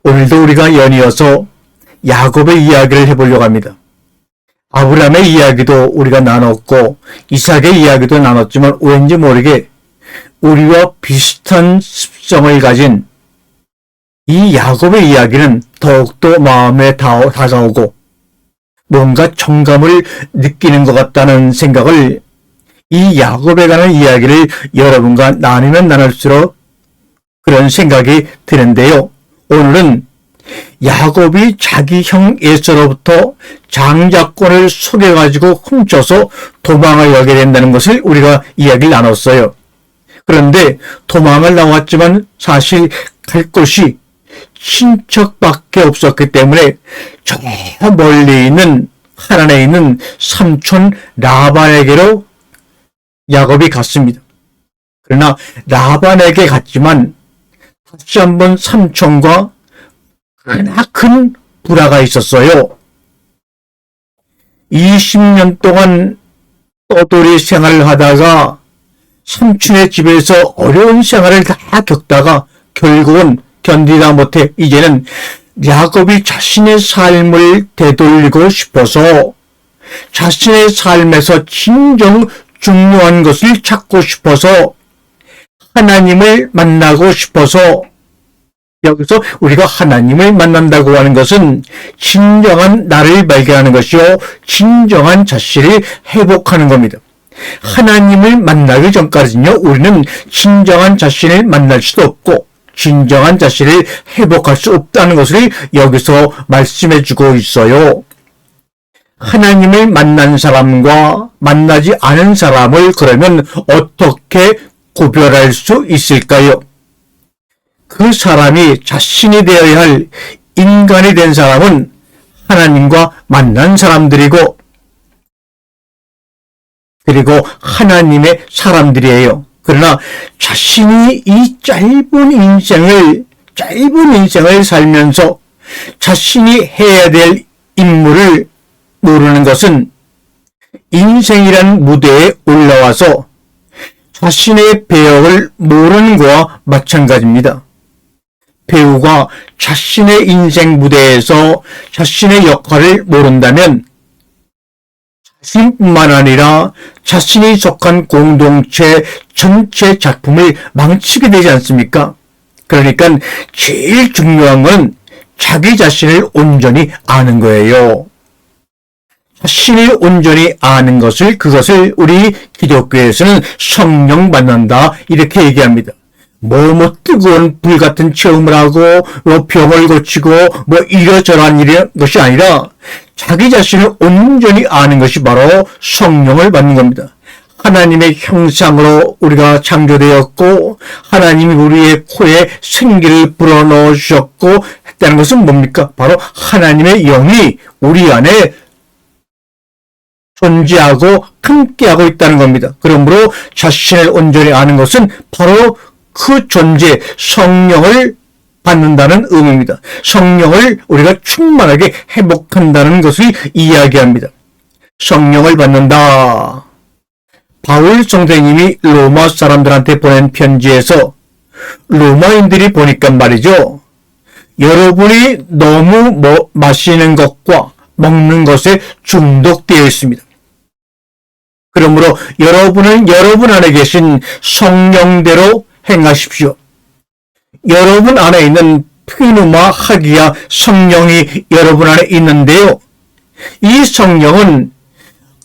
오늘도 우리가 연이어서 야곱의 이야기를 해보려고 합니다. 아브라함의 이야기도 우리가 나눴고 이삭의 이야기도 나눴지만 왠지 모르게 우리와 비슷한 습성을 가진 이 야곱의 이야기는 더욱더 마음에 다가오고 뭔가 정감을 느끼는 것 같다는 생각을 이 야곱에 관한 이야기를 여러분과 나누면 나눌수록 그런 생각이 드는데요. 오늘은 야곱이 자기 형 에서로부터 장자권을 속여가지고 훔쳐서 도망을 가게 된다는 것을 우리가 이야기를 나눴어요. 그런데 도망을 나왔지만 사실 갈 곳이 친척밖에 없었기 때문에 저 멀리 있는 하란에 있는 삼촌 라반에게로 야곱이 갔습니다. 그러나 라반에게 갔지만 다시 한번 삼촌과 큰 불화가 있었어요. 20년 동안 떠돌이 생활을 하다가 삼촌의 집에서 어려운 생활을 다 겪다가 결국은 견디다 못해 이제는 야곱이 자신의 삶을 되돌리고 싶어서 자신의 삶에서 진정 중요한 것을 찾고 싶어서 하나님을 만나고 싶어서 여기서 우리가 하나님을 만난다고 하는 것은 진정한 나를 발견하는 것이요 진정한 자신을 회복하는 겁니다. 하나님을 만나기 전까지는요 우리는 진정한 자신을 만날 수도 없고 진정한 자신을 회복할 수 없다는 것을 여기서 말씀해 주고 있어요. 하나님을 만난 사람과 만나지 않은 사람을 그러면 어떻게 구별할 수 있을까요? 그 사람이 자신이 되어야 할 인간이 된 사람은 하나님과 만난 사람들이고 그리고 하나님의 사람들이에요. 그러나 자신이 이 짧은 인생을 살면서 자신이 해야 될 임무를 모르는 것은 인생이란 무대에 올라와서 자신의 배역을 모르는 것과 마찬가지입니다. 배우가 자신의 인생 무대에서 자신의 역할을 모른다면 자신뿐만 아니라 자신이 속한 공동체 전체 작품을 망치게 되지 않습니까? 그러니까 제일 중요한 건 자기 자신을 온전히 아는 거예요. 자신을 온전히 아는 그것을 우리 기독교에서는 성령 받는다 이렇게 얘기합니다. 뜨거운 불 같은 체험을 하고 병을 고치고 이러저러한 것이 아니라 자기 자신을 온전히 아는 것이 바로 성령을 받는 겁니다. 하나님의 형상으로 우리가 창조되었고 하나님이 우리의 코에 생기를 불어넣으셨고 했다는 것은 뭡니까? 바로 하나님의 영이 우리 안에 존재하고 함께하고 있다는 겁니다. 그러므로 자신을 온전히 아는 것은 바로 그 존재 성령을 받는다는 의미입니다. 성령을 우리가 충만하게 회복한다는 것을 이야기합니다. 성령을 받는다. 바울 선생님이 로마 사람들한테 보낸 편지에서 로마인들이 보니까 말이죠. 여러분이 너무 마시는 것과 먹는 것에 중독되어 있습니다. 그러므로 여러분은 여러분 안에 계신 성령대로 행하십시오. 여러분 안에 있는 피누마 하기야 성령이 여러분 안에 있는데요. 이 성령은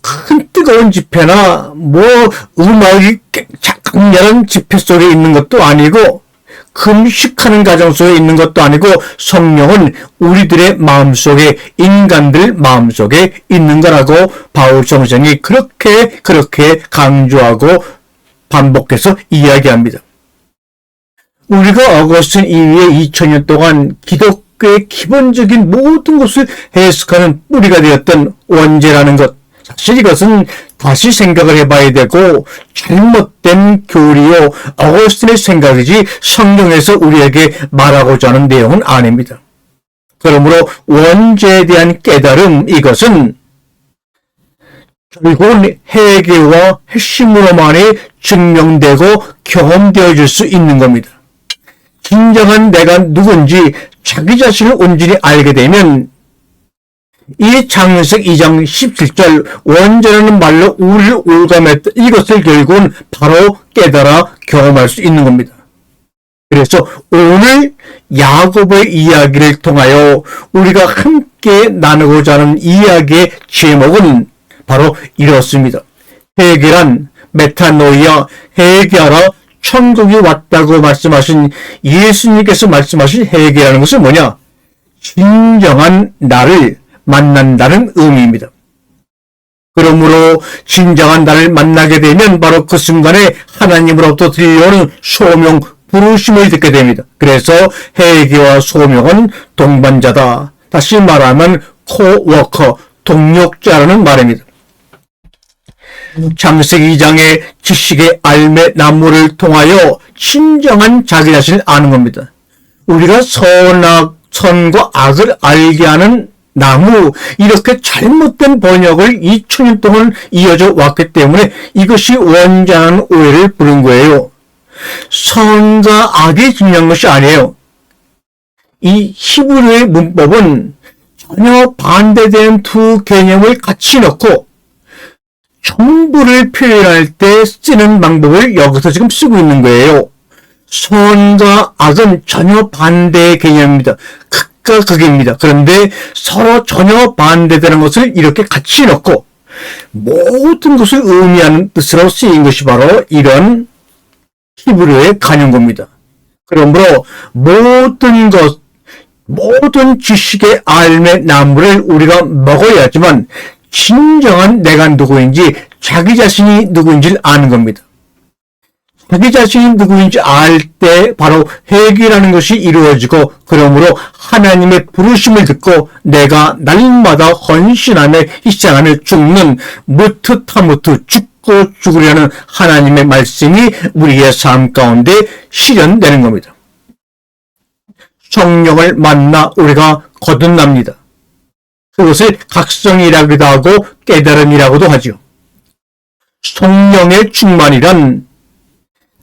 큰 뜨거운 집회나 음악이 강렬한 집회 속에 있는 것도 아니고 금식하는 가정 속에 있는 것도 아니고 성령은 우리들의 마음속에 인간들 마음속에 있는 거라고 바울 선생이 그렇게 강조하고 반복해서 이야기합니다. 우리가 어거스틴 이후에 2000년 동안 기독교의 기본적인 모든 것을 해석하는 뿌리가 되었던 원죄라는 것, 사실 이것은 다시 생각을 해봐야 되고 잘못된 교리요 어거스틴의 생각이지 성경에서 우리에게 말하고자 하는 내용은 아닙니다. 그러므로 원죄에 대한 깨달음, 이것은 결국은 회개와 핵심으로만이 증명되고 경험되어질 수 있는 겁니다. 진정한 내가 누군지 자기 자신을 온전히 알게 되면 이 창세기 2장 17절 원죄라는 말로 우리를 올감했다. 이것을 결국은 바로 깨달아 경험할 수 있는 겁니다. 그래서 오늘 야곱의 이야기를 통하여 우리가 함께 나누고자 하는 이야기의 제목은 바로 이렇습니다. 회개란 메타노이아, 회개하라, 천국이 왔다고 말씀하신 예수님께서 말씀하신 회개라는 것은 뭐냐? 진정한 나를 만난다는 의미입니다. 그러므로 진정한 나를 만나게 되면 바로 그 순간에 하나님으로부터 들려오는 소명, 부르심을 듣게 됩니다. 그래서 회개와 소명은 동반자다. 다시 말하면 코워커, 동력자라는 말입니다. 창세기 2장의 지식의 알매 나무를 통하여 진정한 자기 자신을 아는 겁니다. 우리가 선과 악을 알게 하는 나무, 이렇게 잘못된 번역을 2000년 동안 이어져 왔기 때문에 이것이 원전한 오해를 부른 거예요. 선과 악이 중요한 것이 아니에요. 이 히브리의 문법은 전혀 반대되는 두 개념을 같이 넣고 정부를 표현할 때 쓰는 방법을 여기서 지금 쓰고 있는 거예요. 선과 악은 전혀 반대의 개념입니다. 극과 극입니다. 그런데 서로 전혀 반대되는 것을 이렇게 같이 넣고 모든 것을 의미하는 뜻으로 쓰인 것이 바로 이런 히브리어의 간용어입니다. 그러므로 모든 지식의 알매 나무를 우리가 먹어야지만 진정한 내가 누구인지, 자기 자신이 누구인지를 아는 겁니다. 자기 자신이 누구인지 알 때 바로 회개라는 것이 이루어지고, 그러므로 하나님의 부르심을 듣고 내가 날마다 헌신하며 희생하며 죽는 무트타무트, 죽고 죽으려는 하나님의 말씀이 우리의 삶 가운데 실현되는 겁니다. 성령을 만나 우리가 거듭납니다. 그것을 각성이라고도 하고 깨달음이라고도 하죠. 성령의 충만이란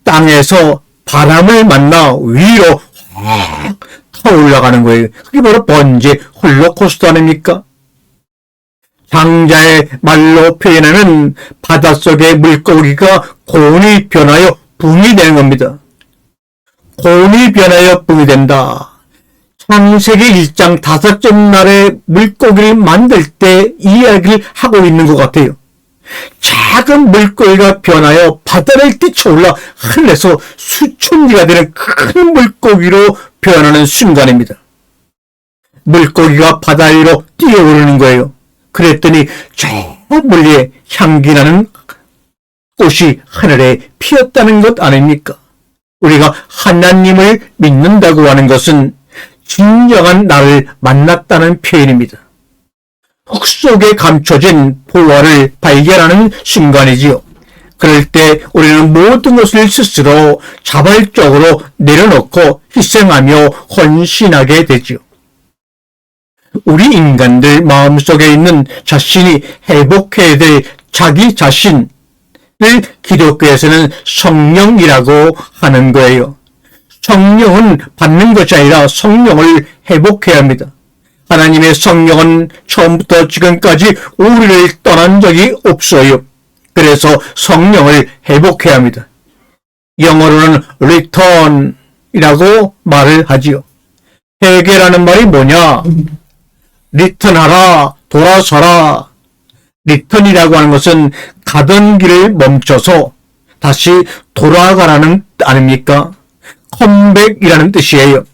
땅에서 바람을 만나 위로 확 타올라가는 거예요. 그게 바로 번제 홀로코스트 아닙니까? 장자의 말로 표현하는 바닷속의 물고기가 고온이 변하여 붕이 되는 겁니다. 고온이 변하여 붕이 된다. 창세기 1장 5째 날에 물고기를 만들 때 이야기를 하고 있는 것 같아요. 작은 물고기가 변하여 바다를 뛰쳐올라 하늘에서 수천리가 되는 큰 물고기로 변하는 순간입니다. 물고기가 바다 위로 뛰어오르는 거예요. 그랬더니 저 멀리에 향기나는 꽃이 하늘에 피었다는 것 아닙니까? 우리가 하나님을 믿는다고 하는 것은 진정한 나를 만났다는 표현입니다. 흙 속에 감춰진 보화를 발견하는 순간이지요. 그럴 때 우리는 모든 것을 스스로 자발적으로 내려놓고 희생하며 헌신하게 되지요. 우리 인간들 마음속에 있는 자신이 회복해야 될 자기 자신을 기독교에서는 성령이라고 하는 거예요. 성령은 받는 것이 아니라 성령을 회복해야 합니다. 하나님의 성령은 처음부터 지금까지 우리를 떠난 적이 없어요. 그래서 성령을 회복해야 합니다. 영어로는 return이라고 말을 하지요. 회개라는 말이 뭐냐? 리턴하라, 돌아서라. 리턴이라고 하는 것은 가던 길을 멈춰서 다시 돌아가라는 뜻 아닙니까? 컴백이라는 뜻이에요.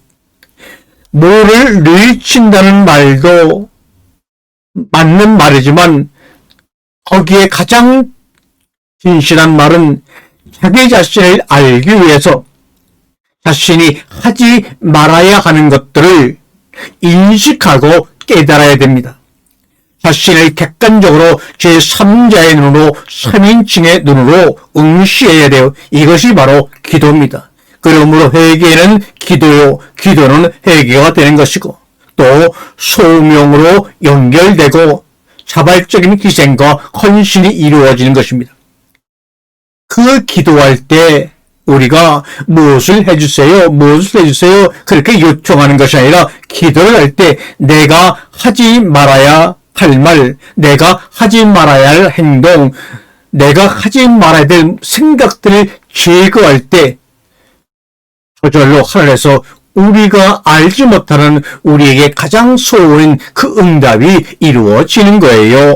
뭐를 늘친다는 말도 맞는 말이지만 거기에 가장 진실한 말은 자기 자신을 알기 위해서 자신이 하지 말아야 하는 것들을 인식하고 깨달아야 됩니다. 자신을 객관적으로 제3자의 눈으로 3인칭의 눈으로 응시해야 돼요. 이것이 바로 기도입니다. 그러므로 회개는 기도요, 기도는 회개가 되는 것이고 또 소명으로 연결되고 자발적인 희생과 헌신이 이루어지는 것입니다. 그 기도할 때 우리가 무엇을 해주세요, 무엇을 해주세요 그렇게 요청하는 것이 아니라 기도를 할 때 내가 하지 말아야 할 말, 내가 하지 말아야 할 행동, 내가 하지 말아야 될 생각들을 제거할 때 저절로 하늘에서 우리가 알지 못하는 우리에게 가장 소원인 그 응답이 이루어지는 거예요.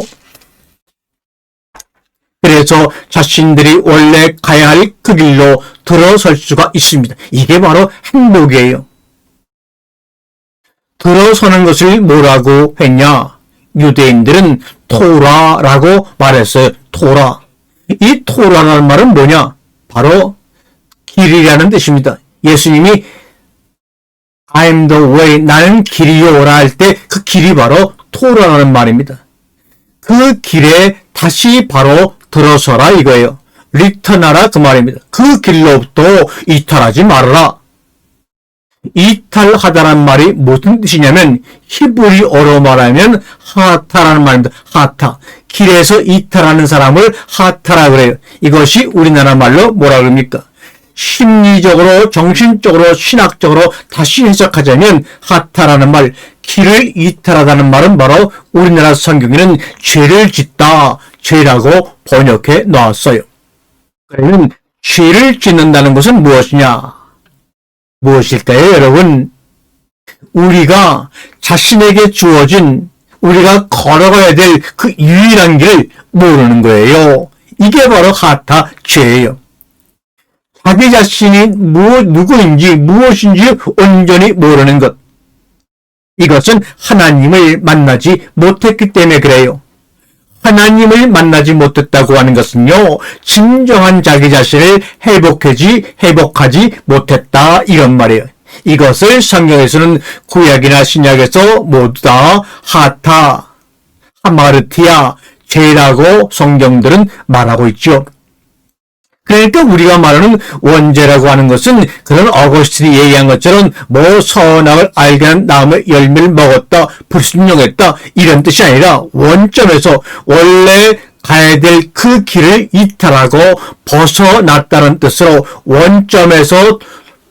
그래서 자신들이 원래 가야 할 그 길로 들어설 수가 있습니다. 이게 바로 행복이에요. 들어서는 것을 뭐라고 했냐? 유대인들은 토라라고 말했어요. 토라. 이 토라라는 말은 뭐냐? 바로 길이라는 뜻입니다. 예수님이 I am the way, 나는 길이요라 할 때 그 길이 바로 토라라는 말입니다. 그 길에 다시 바로 들어서라 이거예요. 리턴하라 그 말입니다. 그 길로부터 이탈하지 말아라. 이탈하다란 말이 무슨 뜻이냐면 히브리어로 말하면 하타라는 말입니다. 하타. 길에서 이탈하는 사람을 하타라 그래요. 이것이 우리나라 말로 뭐라 그럽니까? 심리적으로, 정신적으로, 신학적으로 다시 해석하자면 하타라는 말, 길을 이탈하다는 말은 바로 우리나라 성경에는 죄를 짓다, 죄라고 번역해 놓았어요. 그러면 죄를 짓는다는 것은 무엇이냐? 무엇일까요, 여러분? 우리가 자신에게 주어진, 우리가 걸어가야 될 그 유일한 길을 모르는 거예요. 이게 바로 하타, 죄예요. 자기 자신이 누구인지 무엇인지 온전히 모르는 것. 이것은 하나님을 만나지 못했기 때문에 그래요. 하나님을 만나지 못했다고 하는 것은요, 진정한 자기 자신을 회복하지 못했다 이런 말이에요. 이것을 성경에서는 구약이나 신약에서 모두 다 하타, 하마르티아, 죄라고 성경들은 말하고 있죠. 그러니까 우리가 말하는 원죄라고 하는 것은 그런 어거스틴이 얘기한 것처럼 뭐 선악을 알게 한 나무의 열매를 먹었다, 불순종했다 이런 뜻이 아니라 원점에서 원래 가야 될 그 길을 이탈하고 벗어났다는 뜻으로 원점에서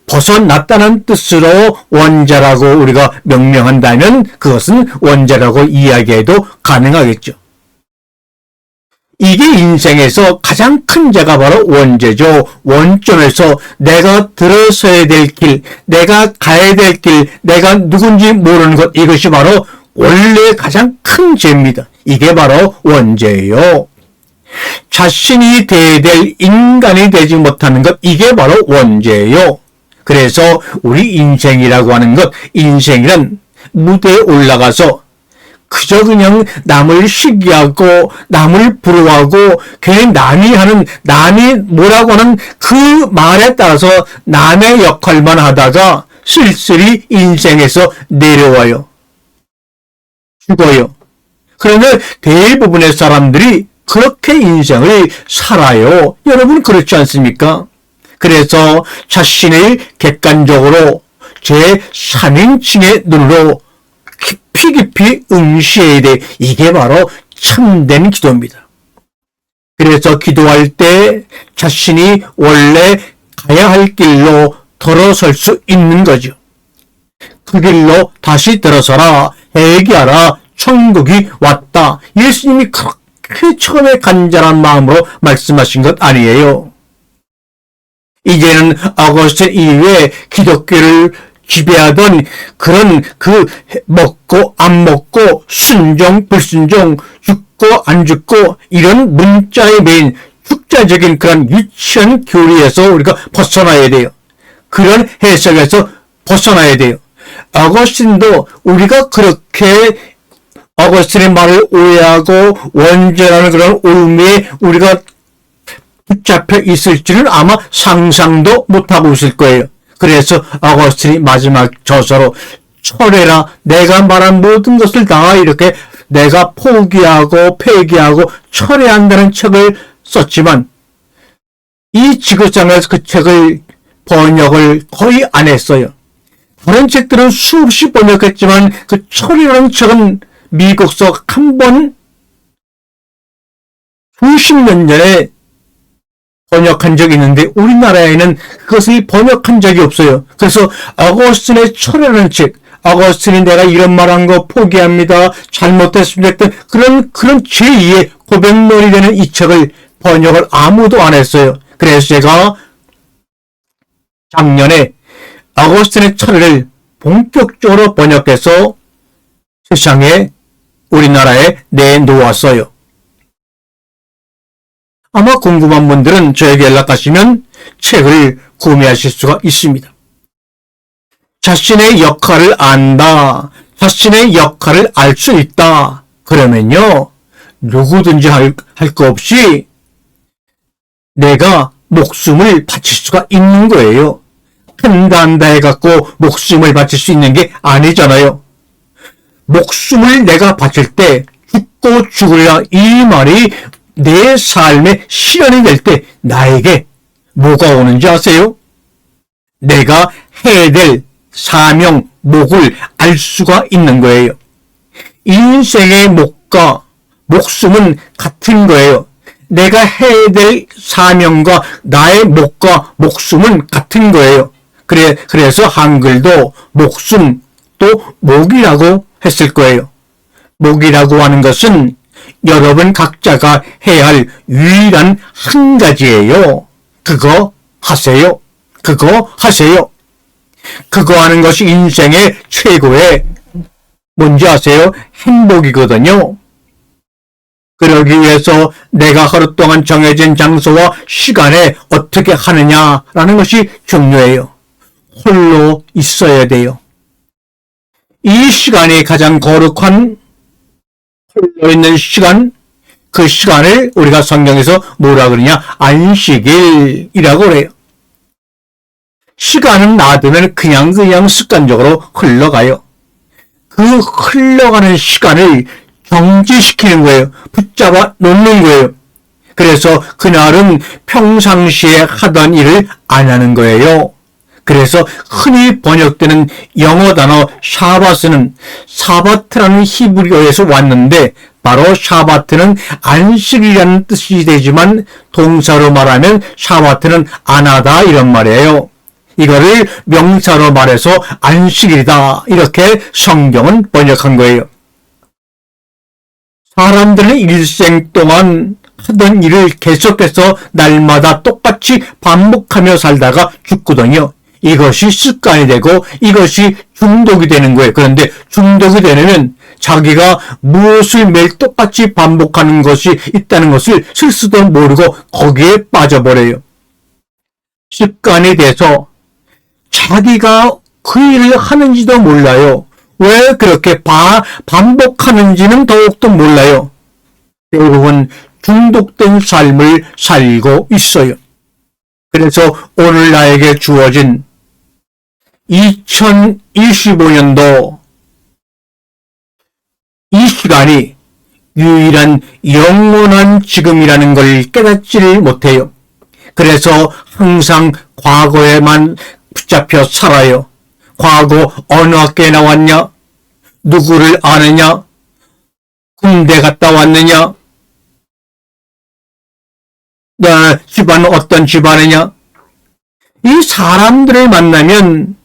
벗어났다는 뜻으로 원죄라고 우리가 명명한다면 그것은 원죄라고 이야기해도 가능하겠죠. 이게 인생에서 가장 큰 죄가 바로 원죄죠. 원점에서 내가 들어서야 될 길, 내가 가야 될 길, 내가 누군지 모르는 것, 이것이 바로 원래 가장 큰 죄입니다. 이게 바로 원죄예요. 자신이 돼야 될 인간이 되지 못하는 것, 이게 바로 원죄예요. 그래서 우리 인생이라고 하는 것, 인생이란 무대에 올라가서 그저 그냥 남을 시기하고 남을 부러워하고 괜히 남이 뭐라고 하는 그 말에 따라서 남의 역할만 하다가 쓸쓸히 인생에서 내려와요. 죽어요. 그러면 대부분의 사람들이 그렇게 인생을 살아요. 여러분 그렇지 않습니까? 그래서 자신을 객관적으로 제3인칭의 눈으로 깊이 응시해야 돼. 이게 바로 참된 기도입니다. 그래서 기도할 때 자신이 원래 가야 할 길로 돌아설 수 있는 거죠. 그 길로 다시 들어서라, 회개하라, 천국이 왔다. 예수님이 그렇게 처음에 간절한 마음으로 말씀하신 것 아니에요. 이제는 어거스틴 이후에 기독교를 지배하던 그런 먹고 안 먹고 순종 불순종 죽고 안 죽고 이런 문자에 매인 축자적인 그런 유치한 교리에서 우리가 벗어나야 돼요. 그런 해석에서 벗어나야 돼요. 어거스틴도 우리가 그렇게 어거스틴의 말을 오해하고 원죄라는 그런 올무에 우리가 붙잡혀 있을지는 아마 상상도 못하고 있을 거예요. 그래서 어거스틴이 마지막 저서로 철회라, 내가 말한 모든 것을 다 이렇게 내가 포기하고 폐기하고 철회한다는 책을 썼지만 이 지구상에서 그 책을 번역을 거의 안 했어요. 다른 책들은 수없이 번역했지만 그 철이라는 책은 미국서 한 번 수십 년 전에 번역한 적이 있는데 우리나라에는 그것을 번역한 적이 없어요. 그래서 어거스틴의 철이라는 책, 어거스틴이 내가 이런 말한 거 포기합니다. 잘못했으면 됐든 그런 제2의 고백론이 되는 이 책을 번역을 아무도 안 했어요. 그래서 제가 작년에 어거스틴의 철을 본격적으로 번역해서 세상에 우리나라에 내놓았어요. 아마 궁금한 분들은 저에게 연락하시면 책을 구매하실 수가 있습니다. 자신의 역할을 안다. 자신의 역할을 알 수 있다. 그러면요, 누구든지 할 거 없이 내가 목숨을 바칠 수가 있는 거예요. 한다 해갖고 목숨을 바칠 수 있는 게 아니잖아요. 목숨을 내가 바칠 때 죽고 죽으려 이 말이 내 삶의 실현이 될 때 나에게 뭐가 오는지 아세요? 내가 해야 될 사명, 목을 알 수가 있는 거예요. 인생의 목과 목숨은 같은 거예요. 내가 해야 될 사명과 나의 목과 목숨은 같은 거예요. 그래서 한글도 목숨 또 목이라고 했을 거예요. 목이라고 하는 것은 여러분 각자가 해야 할 유일한 한 가지예요. 그거 하세요. 그거 하세요. 그거 하는 것이 인생의 최고의 뭔지 아세요? 행복이거든요. 그러기 위해서 내가 하루 동안 정해진 장소와 시간에 어떻게 하느냐라는 것이 중요해요. 홀로 있어야 돼요. 이 시간이 가장 거룩한 홀로 있는 시간, 그 시간을 우리가 성경에서 뭐라 그러냐? 안식일이라고 그래요. 시간은 놔두면 그냥 습관적으로 흘러가요. 그 흘러가는 시간을 정지시키는 거예요. 붙잡아 놓는 거예요. 그래서 그날은 평상시에 하던 일을 안 하는 거예요. 그래서 흔히 번역되는 영어 단어 샤바스는 사바트라는 히브리어에서 왔는데 바로 샤바트는 안식이라는 뜻이 되지만 동사로 말하면 샤바트는 안 하다 이런 말이에요. 이거를 명사로 말해서 안식일이다 이렇게 성경은 번역한 거예요. 사람들은 일생 동안 하던 일을 계속해서 날마다 똑같이 반복하며 살다가 죽거든요. 이것이 습관이 되고 이것이 중독이 되는 거예요. 그런데 중독이 되려면 자기가 무엇을 매일 똑같이 반복하는 것이 있다는 것을 스스로 모르고 거기에 빠져버려요. 습관이 돼서 자기가 그 일을 하는지도 몰라요. 왜 그렇게 반복하는지는 더욱더 몰라요. 대부분 중독된 삶을 살고 있어요. 그래서 오늘 나에게 주어진 2025년도 이 시간이 유일한 영원한 지금이라는 걸 깨닫지를 못해요. 그래서 항상 과거에만 붙잡혀 살아요. 과거 어느 학교에 나왔냐? 누구를 아느냐? 군대 갔다 왔느냐? 내 집안은 어떤 집안이냐? 이 사람들을 만나면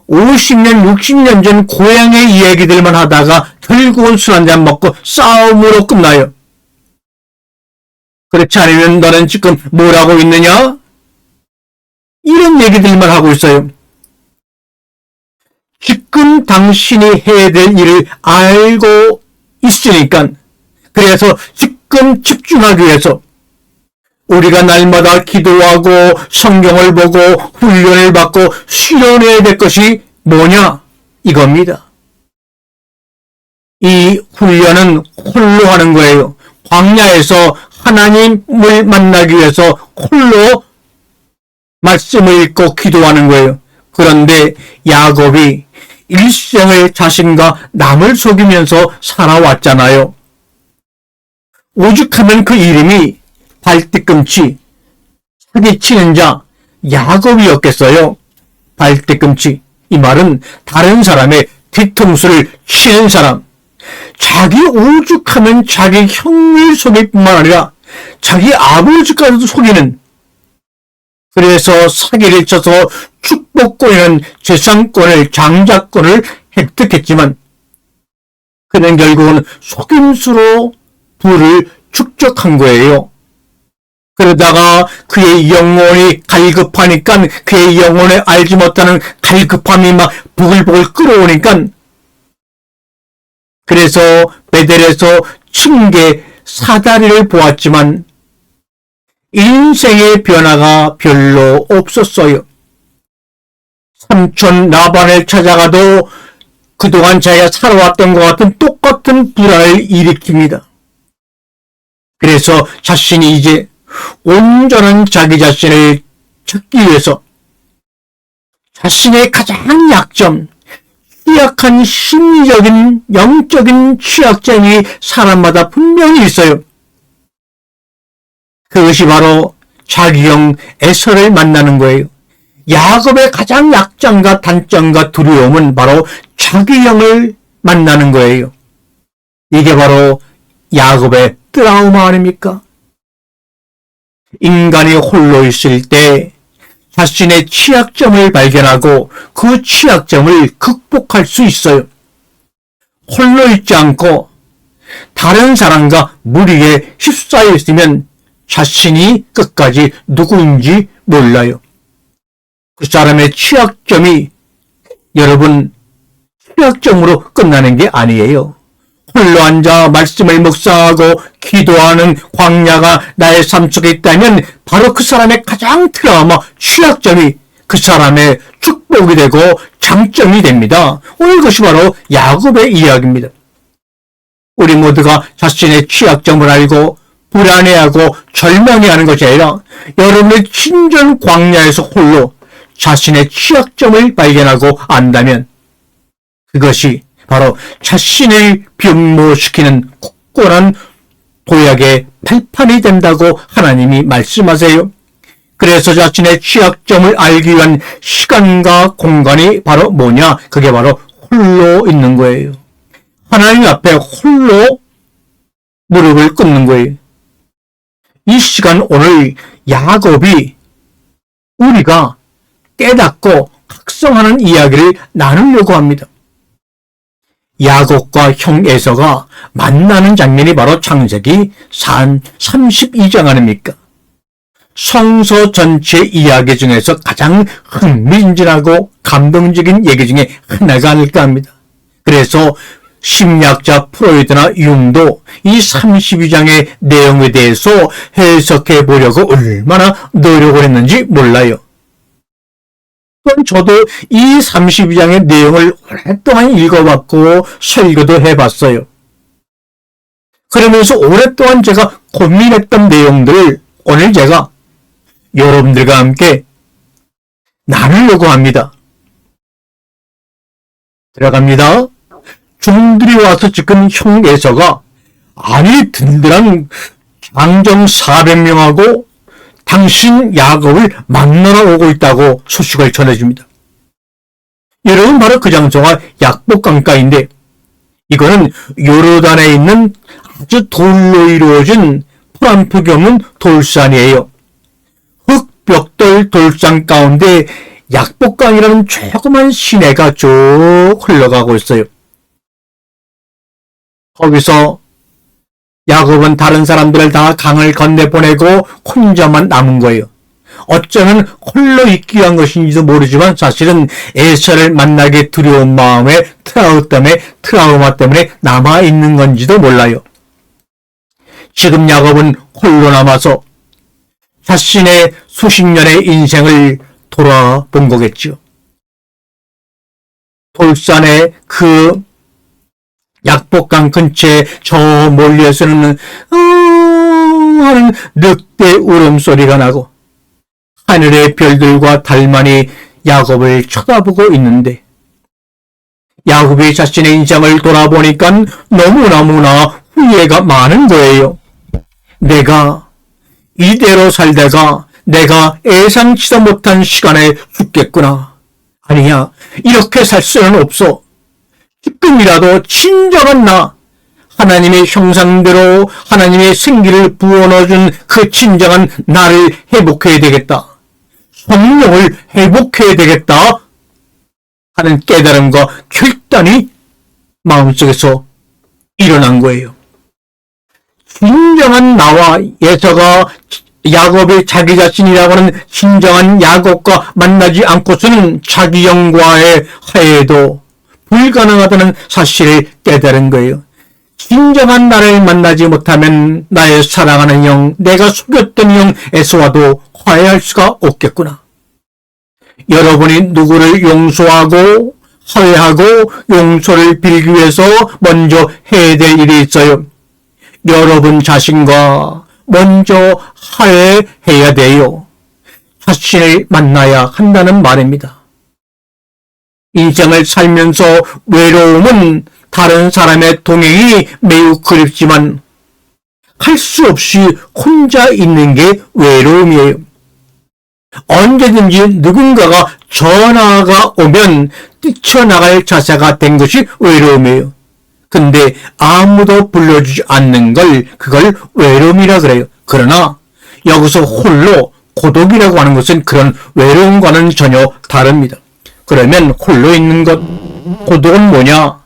50년, 60년 전 고향의 이야기들만 하다가 결국은 술 한잔 먹고 싸움으로 끝나요. 그렇지 않으면 너는 지금 뭘 하고 있느냐? 이런 얘기들만 하고 있어요. 지금 당신이 해야 될 일을 알고 있으니까, 그래서 지금 집중하기 위해서 우리가 날마다 기도하고 성경을 보고 훈련을 받고 실현해야 될 것이 뭐냐? 이겁니다. 이 훈련은 홀로 하는 거예요. 광야에서 하나님을 만나기 위해서 홀로 말씀을 읽고 기도하는 거예요. 그런데 야곱이 일생을 자신과 남을 속이면서 살아왔잖아요. 오죽하면 그 이름이 발뒤꿈치, 사기치는 자 야곱이었겠어요. 발뒤꿈치, 이 말은 다른 사람의 뒤통수를 치는 사람, 자기 오죽하면 자기 형을 속일 뿐만 아니라 자기 아버지까지도 속이는 그래서 사기를 쳐서 축복권이라는 재산권을, 장자권을 획득했지만 그는 결국은 속임수로 부를 축적한 거예요. 그러다가 그의 영혼이 갈급하니까, 그의 영혼에 알지 못하는 갈급함이 막 부글부글 끓어오니까, 그래서 베델에서 층계 사다리를 보았지만 인생의 변화가 별로 없었어요. 삼촌 라반을 찾아가도 그동안 자기가 살아왔던 것 같은 똑같은 불안을 일으킵니다. 그래서 자신이 이제 온전한 자기 자신을 찾기 위해서 자신의 가장 약점, 취약한 심리적인, 영적인 취약점이 사람마다 분명히 있어요. 그것이 바로 자기형 에서를 만나는 거예요. 야곱의 가장 약점과 단점과 두려움은 바로 자기형을 만나는 거예요. 이게 바로 야곱의 트라우마 아닙니까? 인간이 홀로 있을 때 자신의 취약점을 발견하고 그 취약점을 극복할 수 있어요. 홀로 있지 않고 다른 사람과 무리에 휩싸여 있으면 자신이 끝까지 누구인지 몰라요. 그 사람의 취약점이 여러분 취약점으로 끝나는 게 아니에요. 홀로 앉아 말씀을 묵상하고 기도하는 광야가 나의 삶 속에 있다면 바로 그 사람의 가장 트라우마, 취약점이 그 사람의 축복이 되고 장점이 됩니다. 오늘 그것이 바로 야곱의 이야기입니다. 우리 모두가 자신의 취약점을 알고 불안해하고 절망해하는 것이 아니라 여러분의 친절 광야에서 홀로 자신의 취약점을 발견하고 안다면 그것이 바로 자신을 변모시키는 굳건한 도약의 발판이 된다고 하나님이 말씀하세요. 그래서 자신의 취약점을 알기 위한 시간과 공간이 바로 뭐냐? 그게 바로 홀로 있는 거예요. 하나님 앞에 홀로 무릎을 꿇는 거예요. 이 시간 오늘 야곱이 우리가 깨닫고 각성하는 이야기를 나누려고 합니다. 야곱과 형 에서가 만나는 장면이 바로 창세기 32장 아닙니까? 성서 전체 이야기 중에서 가장 흥미진진하고 감동적인 얘기 중에 하나가 아닐까 합니다. 그래서 심리학자 프로이드나 융도 이 32장의 내용에 대해서 해석해 보려고 얼마나 노력을 했는지 몰라요. 저도 이 32장의 내용을 오랫동안 읽어봤고 설교도 해봤어요. 그러면서 오랫동안 제가 고민했던 내용들을 오늘 제가 여러분들과 함께 나누려고 합니다. 들어갑니다. 종들이 와서 지금 형 에서가 아니 든든한 장정 400명하고 당신 야곱을 만나러 오고 있다고 소식을 전해줍니다. 여러분 바로 그 장소가 약복강가인데 이거는 요르단에 있는 아주 돌로 이루어진 풀한폭이 없는 돌산이에요. 흑벽돌 돌산 가운데 약복강이라는 조그만 시내가 쭉 흘러가고 있어요. 거기서 야곱은 다른 사람들을 다 강을 건네보내고 혼자만 남은 거예요. 어쩌면 홀로 있기 위한 것인지도 모르지만 사실은 에서를 만나기 두려운 마음에 트라우마 때문에 남아있는 건지도 몰라요. 지금 야곱은 홀로 남아서 자신의 수십 년의 인생을 돌아본 거겠죠. 돌산의 그 약복강 근처에 저 멀리에서는 하는 늑대 울음소리가 나고 하늘의 별들과 달만이 야곱을 쳐다보고 있는데 야곱이 자신의 인생을 돌아보니까 너무나 후회가 많은 거예요. 내가 이대로 살다가 내가 예상치도 못한 시간에 죽겠구나. 아니야, 이렇게 살 수는 없어. 지금이라도 진정한 나, 하나님의 형상대로 하나님의 생기를 부어 넣어준 그 진정한 나를 회복해야 되겠다. 성령을 회복해야 되겠다 하는 깨달음과 결단이 마음속에서 일어난 거예요. 진정한 나와 에서가 야곱의 자기 자신이라고 하는 진정한 야곱과 만나지 않고서는 자기 영과의 화해도 불가능하다는 사실을 깨달은 거예요. 진정한 나를 만나지 못하면 나의 사랑하는 영, 내가 속였던 영 에서와도 화해할 수가 없겠구나. 여러분이 누구를 용서하고 화해하고 용서를 빌기 위해서 먼저 해야 될 일이 있어요. 여러분 자신과 먼저 화해해야 돼요. 자신을 만나야 한다는 말입니다. 인생을 살면서 외로움은 다른 사람의 동행이 매우 그립지만 할 수 없이 혼자 있는 게 외로움이에요. 언제든지 누군가가 전화가 오면 뛰쳐나갈 자세가 된 것이 외로움이에요. 근데 아무도 불러주지 않는 그걸 외로움이라 그래요. 그러나 여기서 홀로 고독이라고 하는 것은 그런 외로움과는 전혀 다릅니다. 그러면 홀로 있는 것, 고독은 뭐냐?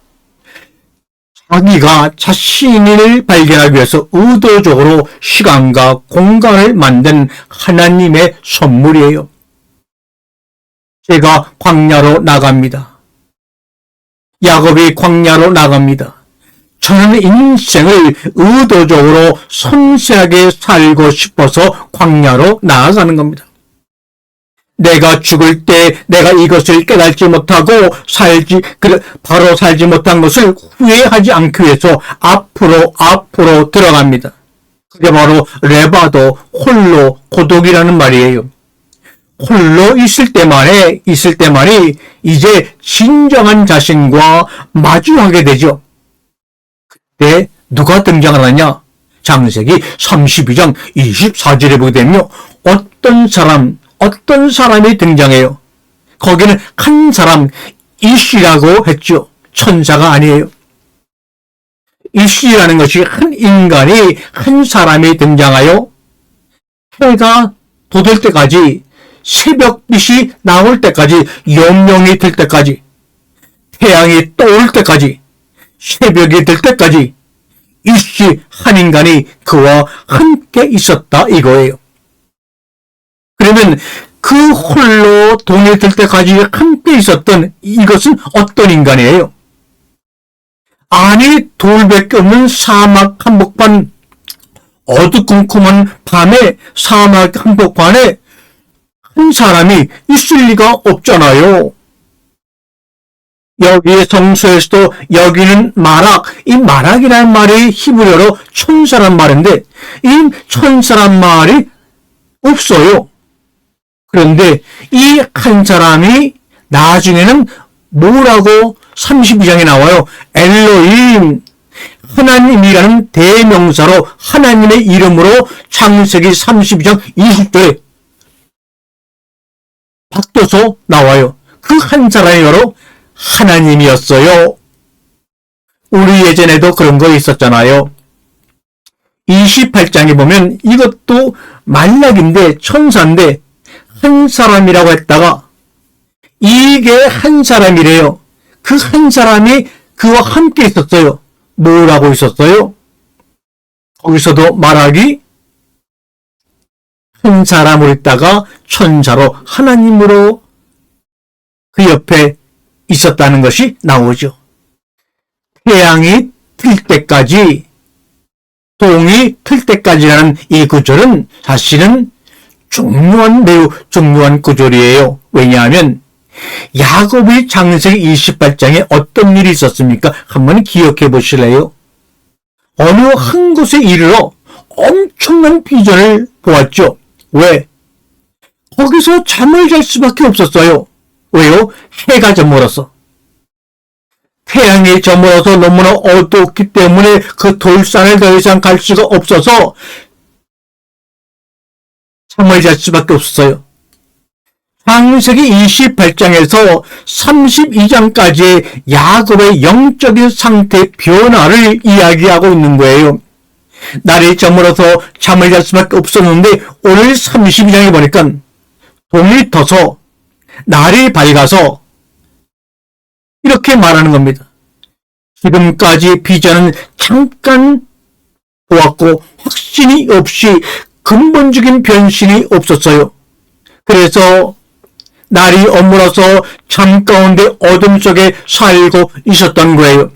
자기가 자신을 발견하기 위해서 의도적으로 시간과 공간을 만든 하나님의 선물이에요. 제가 광야로 나갑니다. 야곱이 광야로 나갑니다. 저는 인생을 의도적으로 섬세하게 살고 싶어서 광야로 나아가는 겁니다. 내가 죽을 때 내가 이것을 깨닫지 못하고 바로 살지 못한 것을 후회하지 않기 위해서 앞으로 들어갑니다. 그게 바로 레바도 홀로 고독이라는 말이에요. 홀로 있을 때만이 이제 진정한 자신과 마주하게 되죠. 그때 누가 등장하느냐? 창세기 32장 24절에 보게 되면 어떤 사람이 등장해요. 거기는 한 사람, 이시라고 했죠. 천사가 아니에요. 이시라는 것이 한 인간이, 한 사람이 등장하여 해가 돋을 때까지, 새벽빛이 나올 때까지, 영영이 들 때까지, 태양이 떠올 때까지, 새벽이 들 때까지 이시 한 인간이 그와 함께 있었다 이거예요. 그러면 그 홀로 동이 들 때까지 함께 있었던 이것은 어떤 인간이에요? 아니 돌밖에 없는 사막 한복판, 어두컴컴한 밤에 사막 한복판에 한 사람이 있을 리가 없잖아요. 여기에 성서에서도 여기는 마락, 이 마락이라는 말이 히브리어로 천사란 말인데 이 천사란 말이 없어요. 그런데 이 한 사람이 나중에는 뭐라고 32장에 나와요. 엘로힘, 하나님이라는 대명사로 하나님의 이름으로 창세기 32장 20절에 바뀌어서 나와요. 그 한 사람이 바로 하나님이었어요. 우리 예전에도 그런 거 있었잖아요. 28장에 보면 이것도 만락인데 천사인데 한 사람이라고 했다가 이게 한 사람이래요. 그 한 사람이 그와 함께 있었어요. 뭐라고 있었어요? 거기서도 말하기 한 사람으로 있다가 천사로 하나님으로 그 옆에 있었다는 것이 나오죠. 태양이 틀 때까지, 동이 틀 때까지라는 이 구절은 사실은 매우 중요한 구절이에요. 왜냐하면 야곱의 창세기 28장에 어떤 일이 있었습니까? 한번 기억해 보실래요? 어느 한 곳에 이르러 엄청난 비전을 보았죠. 왜? 거기서 잠을 잘 수밖에 없었어요. 왜요? 해가 저물어서. 태양이 저물어서 너무나 어둡기 때문에 그 돌산을 더 이상 갈 수가 없어서 잠을 잘 수밖에 없었어요. 창세기 28장에서 32장까지의 야곱의 영적인 상태 변화를 이야기하고 있는 거예요. 날이 저물어서 잠을 잘 수밖에 없었는데 오늘 32장에 보니까 봄이 터서 날이 밝아서 이렇게 말하는 겁니다. 지금까지 비전은 잠깐 보았고 확신이 없이 근본적인 변신이 없었어요. 그래서 날이 어물어서 잠 가운데 어둠 속에 살고 있었던 거예요.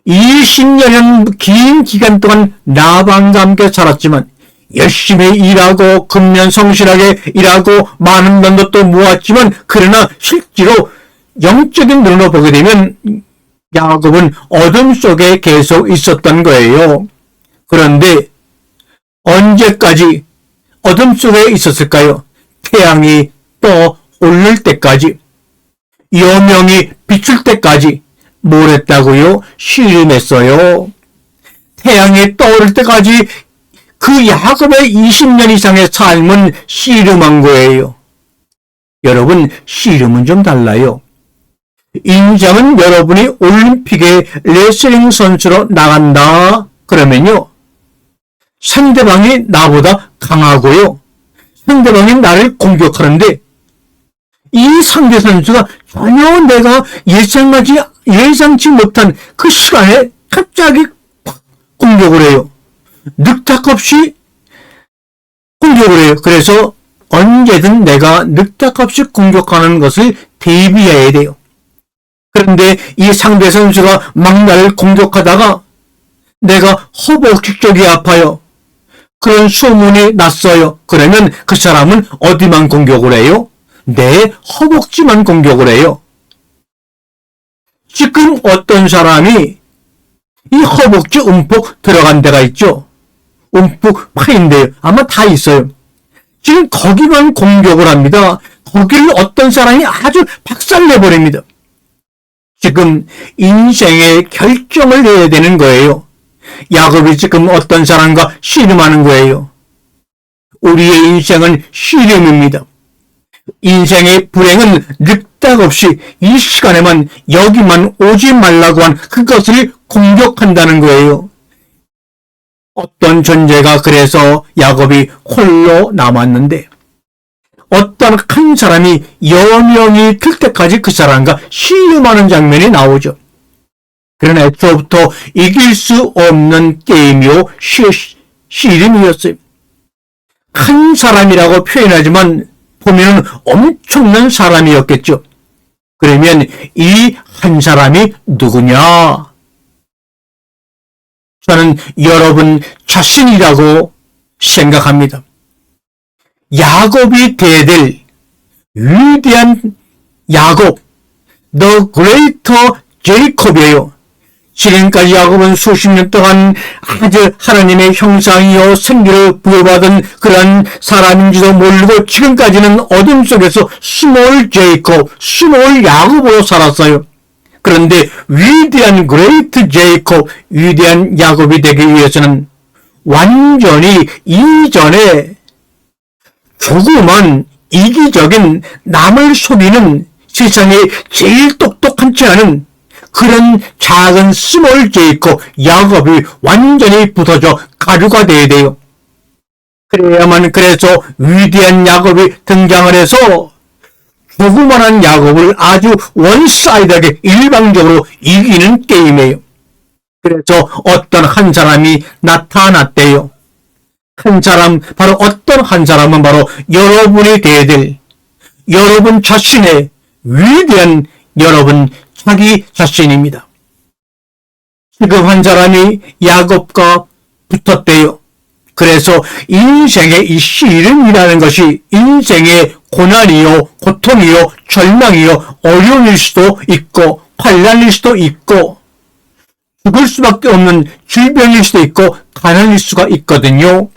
20년은 긴 기간 동안 나방과 함께 살았지만 열심히 일하고 근면성실하게 일하고 많은 돈도 또 모았지만 그러나 실제로 영적인 눈으로 보게 되면 야곱은 어둠 속에 계속 있었던 거예요. 그런데 언제까지 어둠 속에 있었을까요? 태양이 떠 오를 때까지, 여명이 비출 때까지 뭘 했다고요? 씨름했어요. 태양이 떠오를 때까지 그 야곱의 20년 이상의 삶은 씨름한 거예요. 여러분, 씨름은 좀 달라요. 인생은 여러분이 올림픽에 레슬링 선수로 나간다 그러면요, 상대방이 나보다 강하고요, 상대방이 나를 공격하는데 이 상대 선수가 전혀 내가 예상치 못한 그 시간에 갑자기 공격을 해요. 늑탁없이 공격을 해요. 그래서 언제든 내가 늑탁없이 공격하는 것을 대비해야 돼요. 그런데 이 상대 선수가 막 나를 공격하다가 내가 허벅지 쪽이 아파요. 그런 소문이 났어요. 그러면 그 사람은 어디만 공격을 해요? 내 허벅지만 공격을 해요. 지금 어떤 사람이 이 허벅지 움푹 들어간 데가 있죠. 움푹 파인 데요. 아마 다 있어요. 지금 거기만 공격을 합니다. 거기를 어떤 사람이 아주 박살내버립니다. 지금 인생의 결정을 내야 되는 거예요. 야곱이 지금 어떤 사람과 씨름하는 거예요. 우리의 인생은 씨름입니다. 인생의 불행은 늑닥없이 이 시간에만 여기만 오지 말라고 한 그것을 공격한다는 거예요. 어떤 존재가 그래서 야곱이 홀로 남았는데 어떤 한 사람이 여명이 들 때까지 그 사람과 씨름하는 장면이 나오죠. 그러나 애초부터 이길 수 없는 게임이요, 씨름이었어요. 한 사람이라고 표현하지만 보면 엄청난 사람이었겠죠. 그러면 이 한 사람이 누구냐? 저는 여러분 자신이라고 생각합니다. 야곱이 돼야 될 위대한 야곱, The Greater Jacob이에요. 지금까지 야곱은 수십 년 동안 아주 하나님의 형상이요 생기를 부여받은 그런 사람인지도 모르고 지금까지는 어둠 속에서 스몰 제이콥, 스몰 야곱으로 살았어요. 그런데 위대한 그레이트 제이콥, 위대한 야곱이 되기 위해서는 완전히 이전에 조그만 이기적인 남을 속이는 세상에 제일 똑똑한 척 하는 그런 작은 스몰 제이콥 야곱이 완전히 부서져 가루가 돼야 돼요. 그래야만 그래서 위대한 야곱이 등장을 해서 조그만한 야곱을 아주 원사이드하게 일방적으로 이기는 게임이에요. 그래서 어떤 한 사람이 나타났대요. 한 사람, 바로 어떤 한 사람은 바로 여러분이 돼야 될 여러분 자신의 위대한 여러분 자기 자신입니다. 지금 한 사람이 야곱과 붙었대요. 그래서 인생의 이 씨름이라는 것이 인생의 고난이요, 고통이요, 절망이요, 어려움일 수도 있고 환난일 수도 있고 죽을 수밖에 없는 질병일 수도 있고 가난일 수가 있거든요.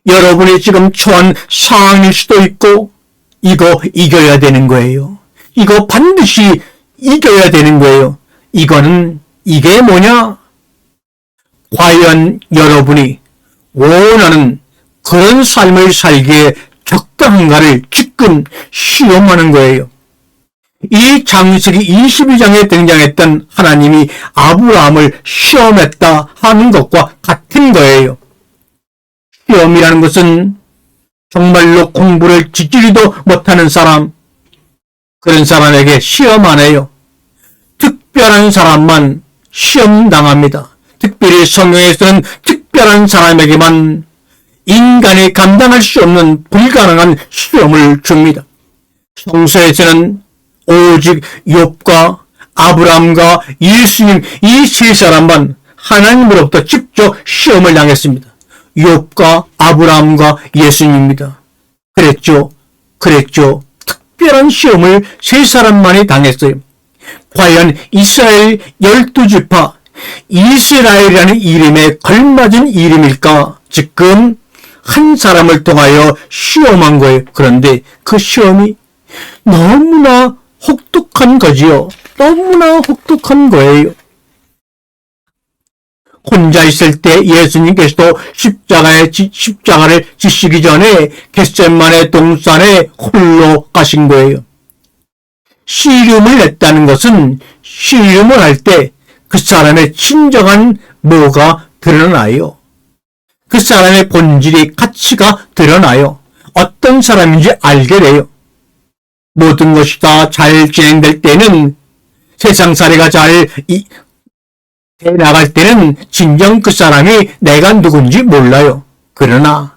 여러분이 지금 처한 상황일 수도 있고 이거 이겨야 되는 거예요. 이거 반드시 이겨야 되는 거예요. 이게 뭐냐? 과연 여러분이 원하는 그런 삶을 살기에 적당한가를 지금 시험하는 거예요. 이 창세기 22장에 등장했던 하나님이 아브라함을 시험했다 하는 것과 같은 거예요. 시험이라는 것은 정말로 공부를 지지리도 못하는 사람, 그런 사람에게 시험 안 해요. 특별한 사람만 시험 당합니다. 특별히 성경에서는 특별한 사람에게만 인간이 감당할 수 없는 불가능한 시험을 줍니다. 성서에서는 오직 욥과 아브라함과 예수님 이 세 사람만 하나님으로부터 직접 시험을 당했습니다. 욥과 아브라함과 예수님입니다. 그랬죠. 특별한 시험을 세 사람만이 당했어요. 과연 이스라엘 12지파, 이스라엘이라는 이름에 걸맞은 이름일까? 지금 한 사람을 통하여 시험한 거예요. 그런데 그 시험이 너무나 혹독한 거지요. 너무나 혹독한 거예요. 혼자 있을 때 예수님께서도 십자가를 지시기 전에 겟세마네 동산에 홀로 가신 거예요. 씨름을 냈다는 것은 씨름을 할 때 그 사람의 진정한 뭐가 드러나요. 그 사람의 본질이 가치가 드러나요. 어떤 사람인지 알게 돼요. 모든 것이 다 잘 진행될 때는 세상살이가 잘 나갈 때는 진정 그 사람이 내가 누군지 몰라요. 그러나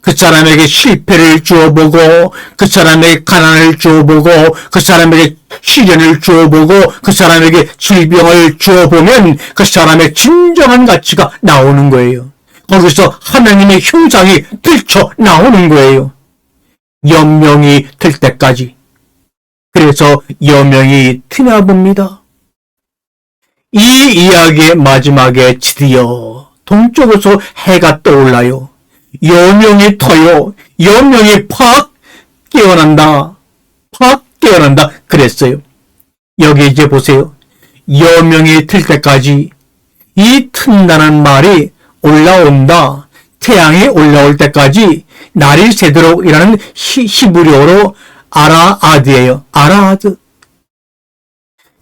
그 사람에게 실패를 주어보고 그 사람에게 가난을 주어보고 그 사람에게 시련을 주어보고 그 사람에게 질병을 주어보면 그 사람의 진정한 가치가 나오는 거예요. 거기서 하나님의 형상이 들쳐 나오는 거예요. 여명이 될 때까지. 그래서 여명이 트나 봅니다. 이 이야기의 마지막에 드디어 동쪽에서 해가 떠올라요. 여명이 터요. 여명이 팍 깨어난다. 그랬어요. 여기 이제 보세요. 여명이 틀 때까지 이 튼다는 말이 올라온다. 태양이 올라올 때까지 날이 새도록 이라는 히브리어로 아라아드예요. 아라아드.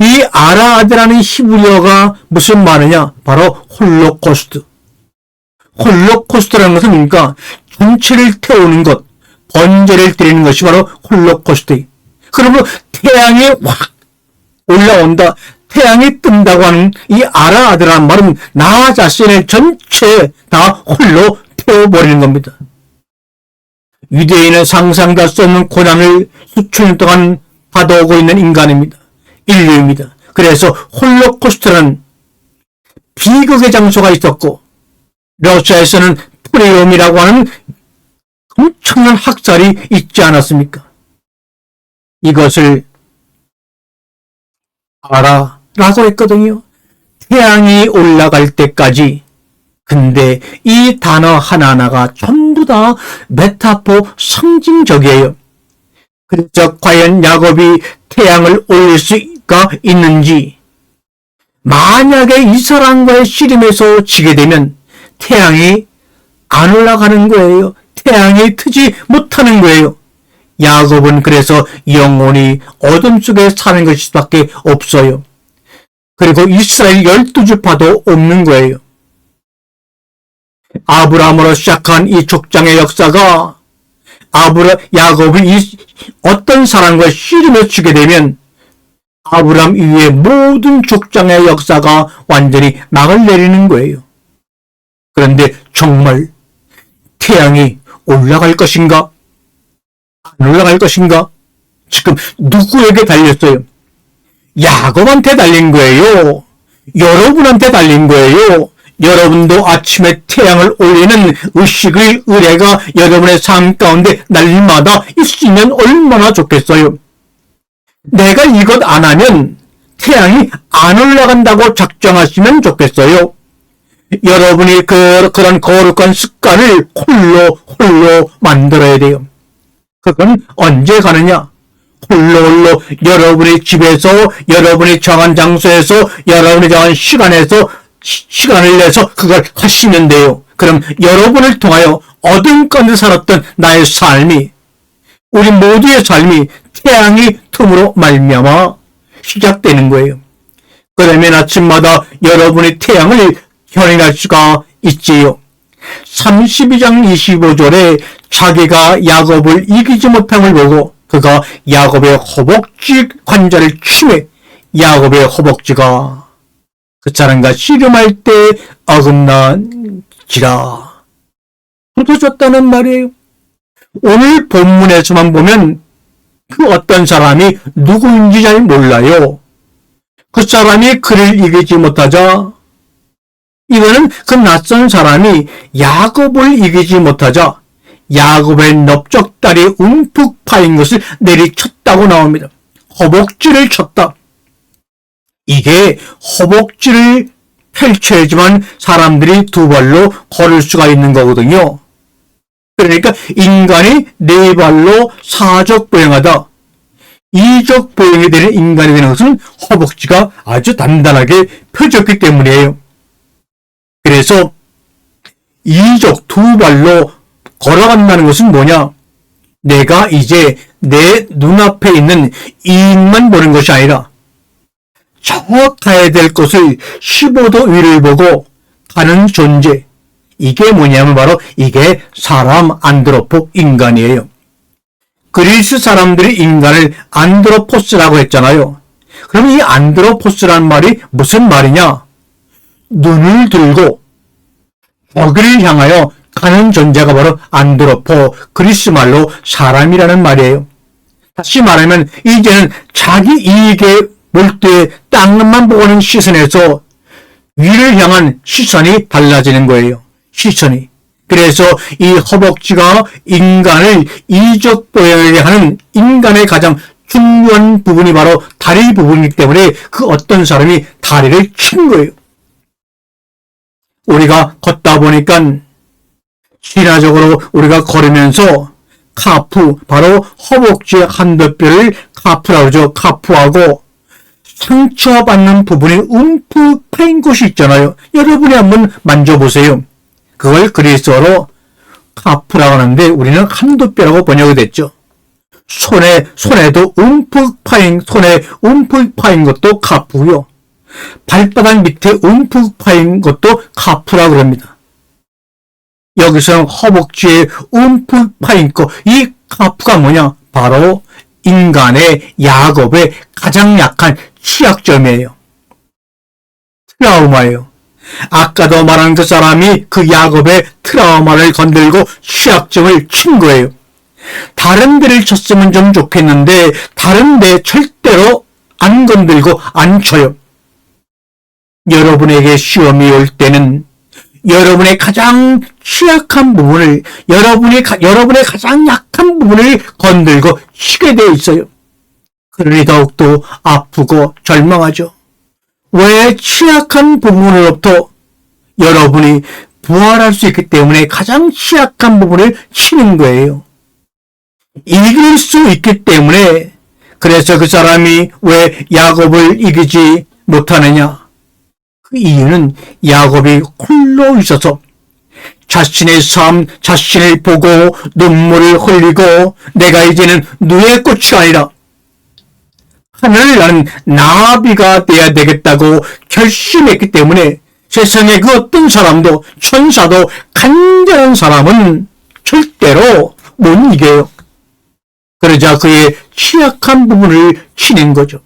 이 아라아드라는 히브리어가 무슨 말이냐? 바로 홀로코스트. 홀로코스트라는 것은 뭡니까? 전체를 태우는 것, 번제를 드리는 것이 바로 홀로코스트. 그러면 태양이 확 올라온다, 태양이 뜬다고 하는 이 아라아드라는 말은 나 자신을 전체 다 홀로 태워버리는 겁니다. 유대인은 상상도 할 수 없는 고난을 수천 년 동안 받아오고 있는 인간입니다. 인류입니다. 그래서 홀로코스트라는 비극의 장소가 있었고 러시아에서는 프레움이라고 하는 엄청난 학살이 있지 않았습니까? 이것을 아라라고 했거든요. 태양이 올라갈 때까지. 근데 이 단어 하나하나가 전부 다 메타포 상징적이에요. 그래서 과연 야곱이 태양을 올릴 수가 있는지, 만약에 이 사람과의 씨름에서 지게 되면 태양이 안 올라가는 거예요. 태양이 트지 못하는 거예요. 야곱은 그래서 영원히 어둠 속에 사는 것밖에 없어요. 그리고 이스라엘 12지파도 없는 거예요. 아브라함으로 시작한 이 족장의 역사가 야곱이 어떤 사람과 씨름에 치게 되면 아브라함 이후의 모든 족장의 역사가 완전히 막을 내리는 거예요. 그런데 정말 태양이 올라갈 것인가? 안 올라갈 것인가? 지금 누구에게 달렸어요? 야곱한테 달린 거예요. 여러분한테 달린 거예요. 여러분도 아침에 태양을 올리는 의식의 의례가 여러분의 삶 가운데 날마다 있으면 얼마나 좋겠어요. 내가 이것 안 하면 태양이 안 올라간다고 작정하시면 좋겠어요. 여러분이 그런 거룩한 습관을 홀로 만들어야 돼요. 그건 언제 가느냐? 홀로 여러분의 집에서, 여러분이 정한 장소에서, 여러분이 정한 시간을 내서 그걸 하시면 돼요. 그럼 여러분을 통하여 어둠가운데 살았던 나의 삶이, 우리 모두의 삶이 태양이 틈으로 말미암아 시작되는 거예요. 그러면 아침마다 여러분의 태양을 견인할 수가 있지요. 32장 25절에 자기가 야곱을 이기지 못함을 보고 그가 야곱의 허벅지 관자를 치매 야곱의 허벅지가 그 사람과 씨름할 때 어긋난지라 부서졌다는 말이에요. 오늘 본문에서만 보면 그 어떤 사람이 누구인지 잘 몰라요. 그 사람이 그를 이기지 못하자 이거는 그 낯선 사람이 야곱을 이기지 못하자 야곱의 넓적다리 움푹 파인 것을 내리쳤다고 나옵니다. 허벅지를 쳤다. 이게 허벅지를 펼쳐야지만 사람들이 두 발로 걸을 수가 있는 거거든요. 그러니까 인간이 네 발로 사적 보행하다. 이적 보행이 되는 인간이 되는 것은 허벅지가 아주 단단하게 펴졌기 때문이에요. 그래서 이적 두 발로 걸어간다는 것은 뭐냐? 내가 이제 내 눈앞에 있는 이익만 보는 것이 아니라 저 가야 될 것을 15도 위를 보고 가는 존재. 이게 뭐냐면 바로 이게 사람 안드로포 인간이에요. 그리스 사람들이 인간을 안드로포스라고 했잖아요. 그럼 이 안드로포스란 말이 무슨 말이냐? 눈을 들고 거기를 향하여 가는 존재가 바로 안드로포, 그리스 말로 사람이라는 말이에요. 다시 말하면 이제는 자기 이익에 몰두해 땅만 보는 시선에서 위를 향한 시선이 달라지는 거예요. 시선이. 그래서 이 허벅지가 인간을 이적 보행하게 하는 인간의 가장 중요한 부분이 바로 다리 부분이기 때문에 그 어떤 사람이 다리를 친 거예요. 우리가 걷다 보니까 신화적으로 우리가 걸으면서 카프, 바로 허벅지의 한도뼈를 카프라고 그러죠. 카프하고 상처받는 부분이 움푹 파인 곳이 있잖아요. 여러분이 한번 만져보세요. 그걸 그리스어로 카프라고 하는데 우리는 한도뼈라고 번역이 됐죠. 손에도 움푹 파인, 손에 움푹 파인 것도 카프고요. 발바닥 밑에 움푹 파인 것도 카프라고 합니다. 여기서는 허벅지에 움푹 파인 거, 이 카프가 뭐냐? 바로 인간의 야곱의 가장 약한 취약점이에요. 트라우마예요. 아까도 말한 그 사람이 그 야곱의 트라우마를 건들고 취약점을 친 거예요. 다른 데를 쳤으면 좀 좋겠는데 다른 데 절대로 안 건들고 안 쳐요. 여러분에게 시험이 올 때는 여러분의 가장 취약한 부분을, 여러분의 가장 약한 부분을 건들고 치게 되어 있어요. 그러니 더욱더 아프고 절망하죠. 왜? 취약한 부분으로부터 여러분이 부활할 수 있기 때문에 가장 취약한 부분을 치는 거예요. 이길 수 있기 때문에. 그래서 그 사람이 왜 야곱을 이기지 못하느냐? 그 이유는 야곱이 홀로 있어서 자신의 삶, 자신을 보고 눈물을 흘리고 내가 이제는 누에 꽃이 아니라 하늘을 나는 나비가 돼야 되겠다고 결심했기 때문에 세상에 그 어떤 사람도, 천사도, 간절한 사람은 절대로 못 이겨요. 그러자 그의 취약한 부분을 치는 거죠.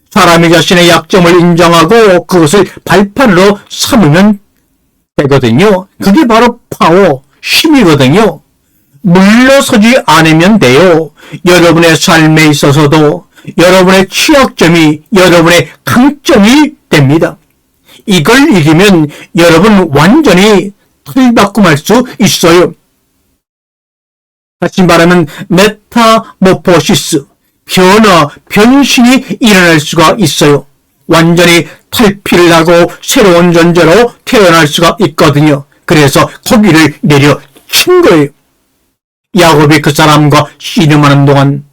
사람이 자신의 약점을 인정하고 그것을 발판으로 삼으면 되거든요. 그게 바로 파워, 힘이거든요. 물러서지 않으면 돼요. 여러분의 삶에 있어서도 여러분의 취약점이 여러분의 강점이 됩니다. 이걸 이기면 여러분 완전히 틀바꿈할 수 있어요. 다시 말하면 메타모포시스, 변화, 변신이 일어날 수가 있어요. 완전히 탈피를 하고 새로운 존재로 태어날 수가 있거든요. 그래서 거기를 내려친 거예요. 야곱이 그 사람과 씨름하는 동안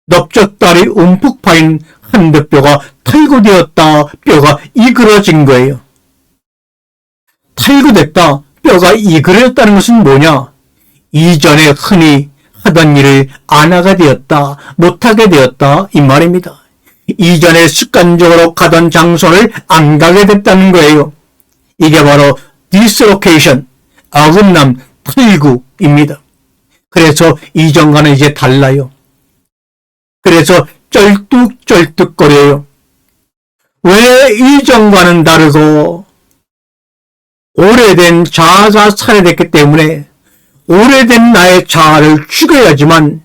넓적다리 움푹 파인 한도뼈가 탈구되었다. 뼈가 이그러진 거예요. 탈구됐다. 뼈가 이그러졌다는 것은 뭐냐? 이전에 흔히 하던 일을 안 하게 되었다. 못하게 되었다. 이 말입니다. 이전에 습관적으로 가던 장소를 안 가게 됐다는 거예요. 이게 바로 dislocation, 어긋남, 탈구입니다. 그래서 이전과는 이제 달라요. 그래서 쩔뚝쩔뚝거려요. 왜 이전과는 다르고 오래된 자아가 살해됐기 때문에 오래된 나의 자아를 죽여야지만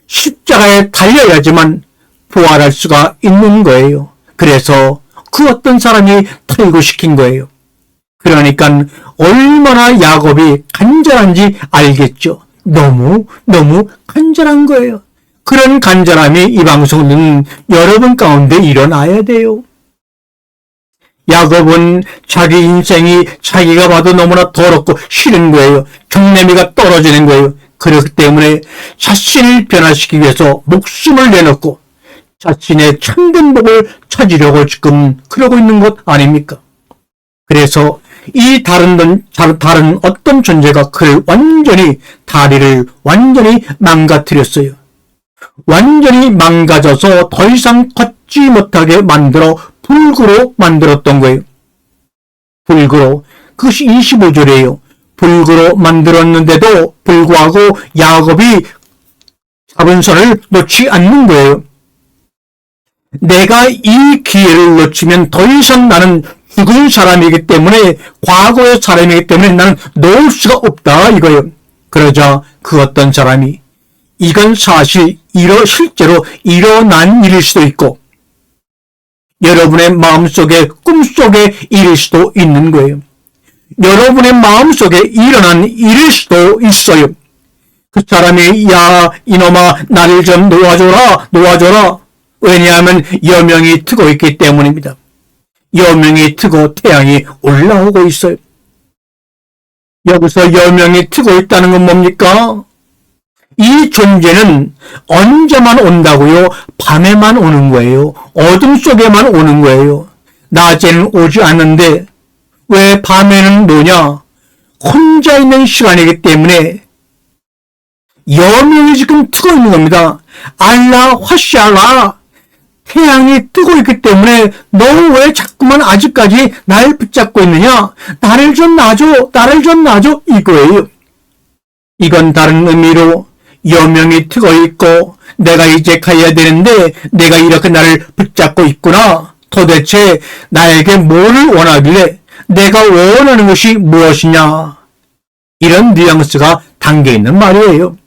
십자가에 달려야지만 부활할 수가 있는 거예요. 그래서 그 어떤 사람이 탈구시킨 거예요. 그러니까 얼마나 야곱이 간절한지 알겠죠. 너무 간절한 거예요. 그런 간절함이 이 방송은 여러분 가운데 일어나야 돼요. 야곱은 자기 인생이 자기가 봐도 너무나 더럽고 싫은 거예요. 경내미가 떨어지는 거예요. 그렇기 때문에 자신을 변화시키기 위해서 목숨을 내놓고 자신의 참된 복을 찾으려고 지금 그러고 있는 것 아닙니까? 그래서 이 다른 어떤 존재가 그를 다리를 완전히 망가뜨렸어요. 완전히 망가져서 더 이상 걷지 못하게 만들어 불구로 만들었던 거예요. 불구로. 그것이 25절이에요. 불구로 만들었는데도 불구하고 야곱이 잡은 손을 놓지 않는 거예요. 내가 이 기회를 놓치면 더 이상 나는 죽은 사람이기 때문에, 과거의 사람이기 때문에 나는 놓을 수가 없다 이거예요. 그러자 그 어떤 사람이 이건 사실 실제로 일어난 일일 수도 있고 여러분의 마음속에 꿈속에 일일 수도 있는 거예요. 여러분의 마음속에 일어난 일일 수도 있어요. 그 사람이 야 이놈아 나를 좀 놓아줘라. 왜냐하면 여명이 트고 있기 때문입니다. 여명이 트고 태양이 올라오고 있어요. 여기서 여명이 트고 있다는 건 뭡니까? 이 존재는 언제만 온다고요? 밤에만 오는 거예요. 어둠 속에만 오는 거예요. 낮에는 오지 않는데 왜 밤에는 뭐냐? 혼자 있는 시간이기 때문에 여명이 지금 트고 있는 겁니다. 알라 화샬라, 태양이 뜨고 있기 때문에 너 왜 자꾸만 아직까지 날 붙잡고 있느냐? 나를 좀 놔줘 이거예요. 이건 다른 의미로 여명이 트고 있고 내가 이제 가야 되는데 내가 이렇게 나를 붙잡고 있구나. 도대체 나에게 뭐를 원하길래, 내가 원하는 것이 무엇이냐? 이런 뉘앙스가 담겨 있는 말이에요.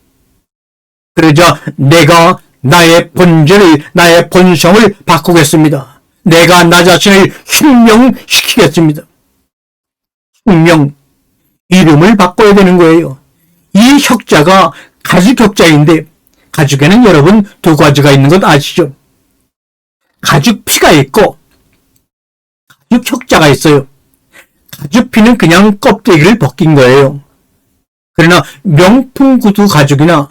그러자 내가 나의 본질, 나의 본성을 바꾸겠습니다. 내가 나 자신을 혁명시키겠습니다. 혁명, 이름을 바꿔야 되는 거예요. 이 혁자가 가죽 혁자인데, 가죽에는 여러분 두 가지가 있는 것 아시죠? 가죽 피가 있고 가죽 혁자가 있어요. 가죽 피는 그냥 껍데기를 벗긴 거예요. 그러나 명품 구두 가죽이나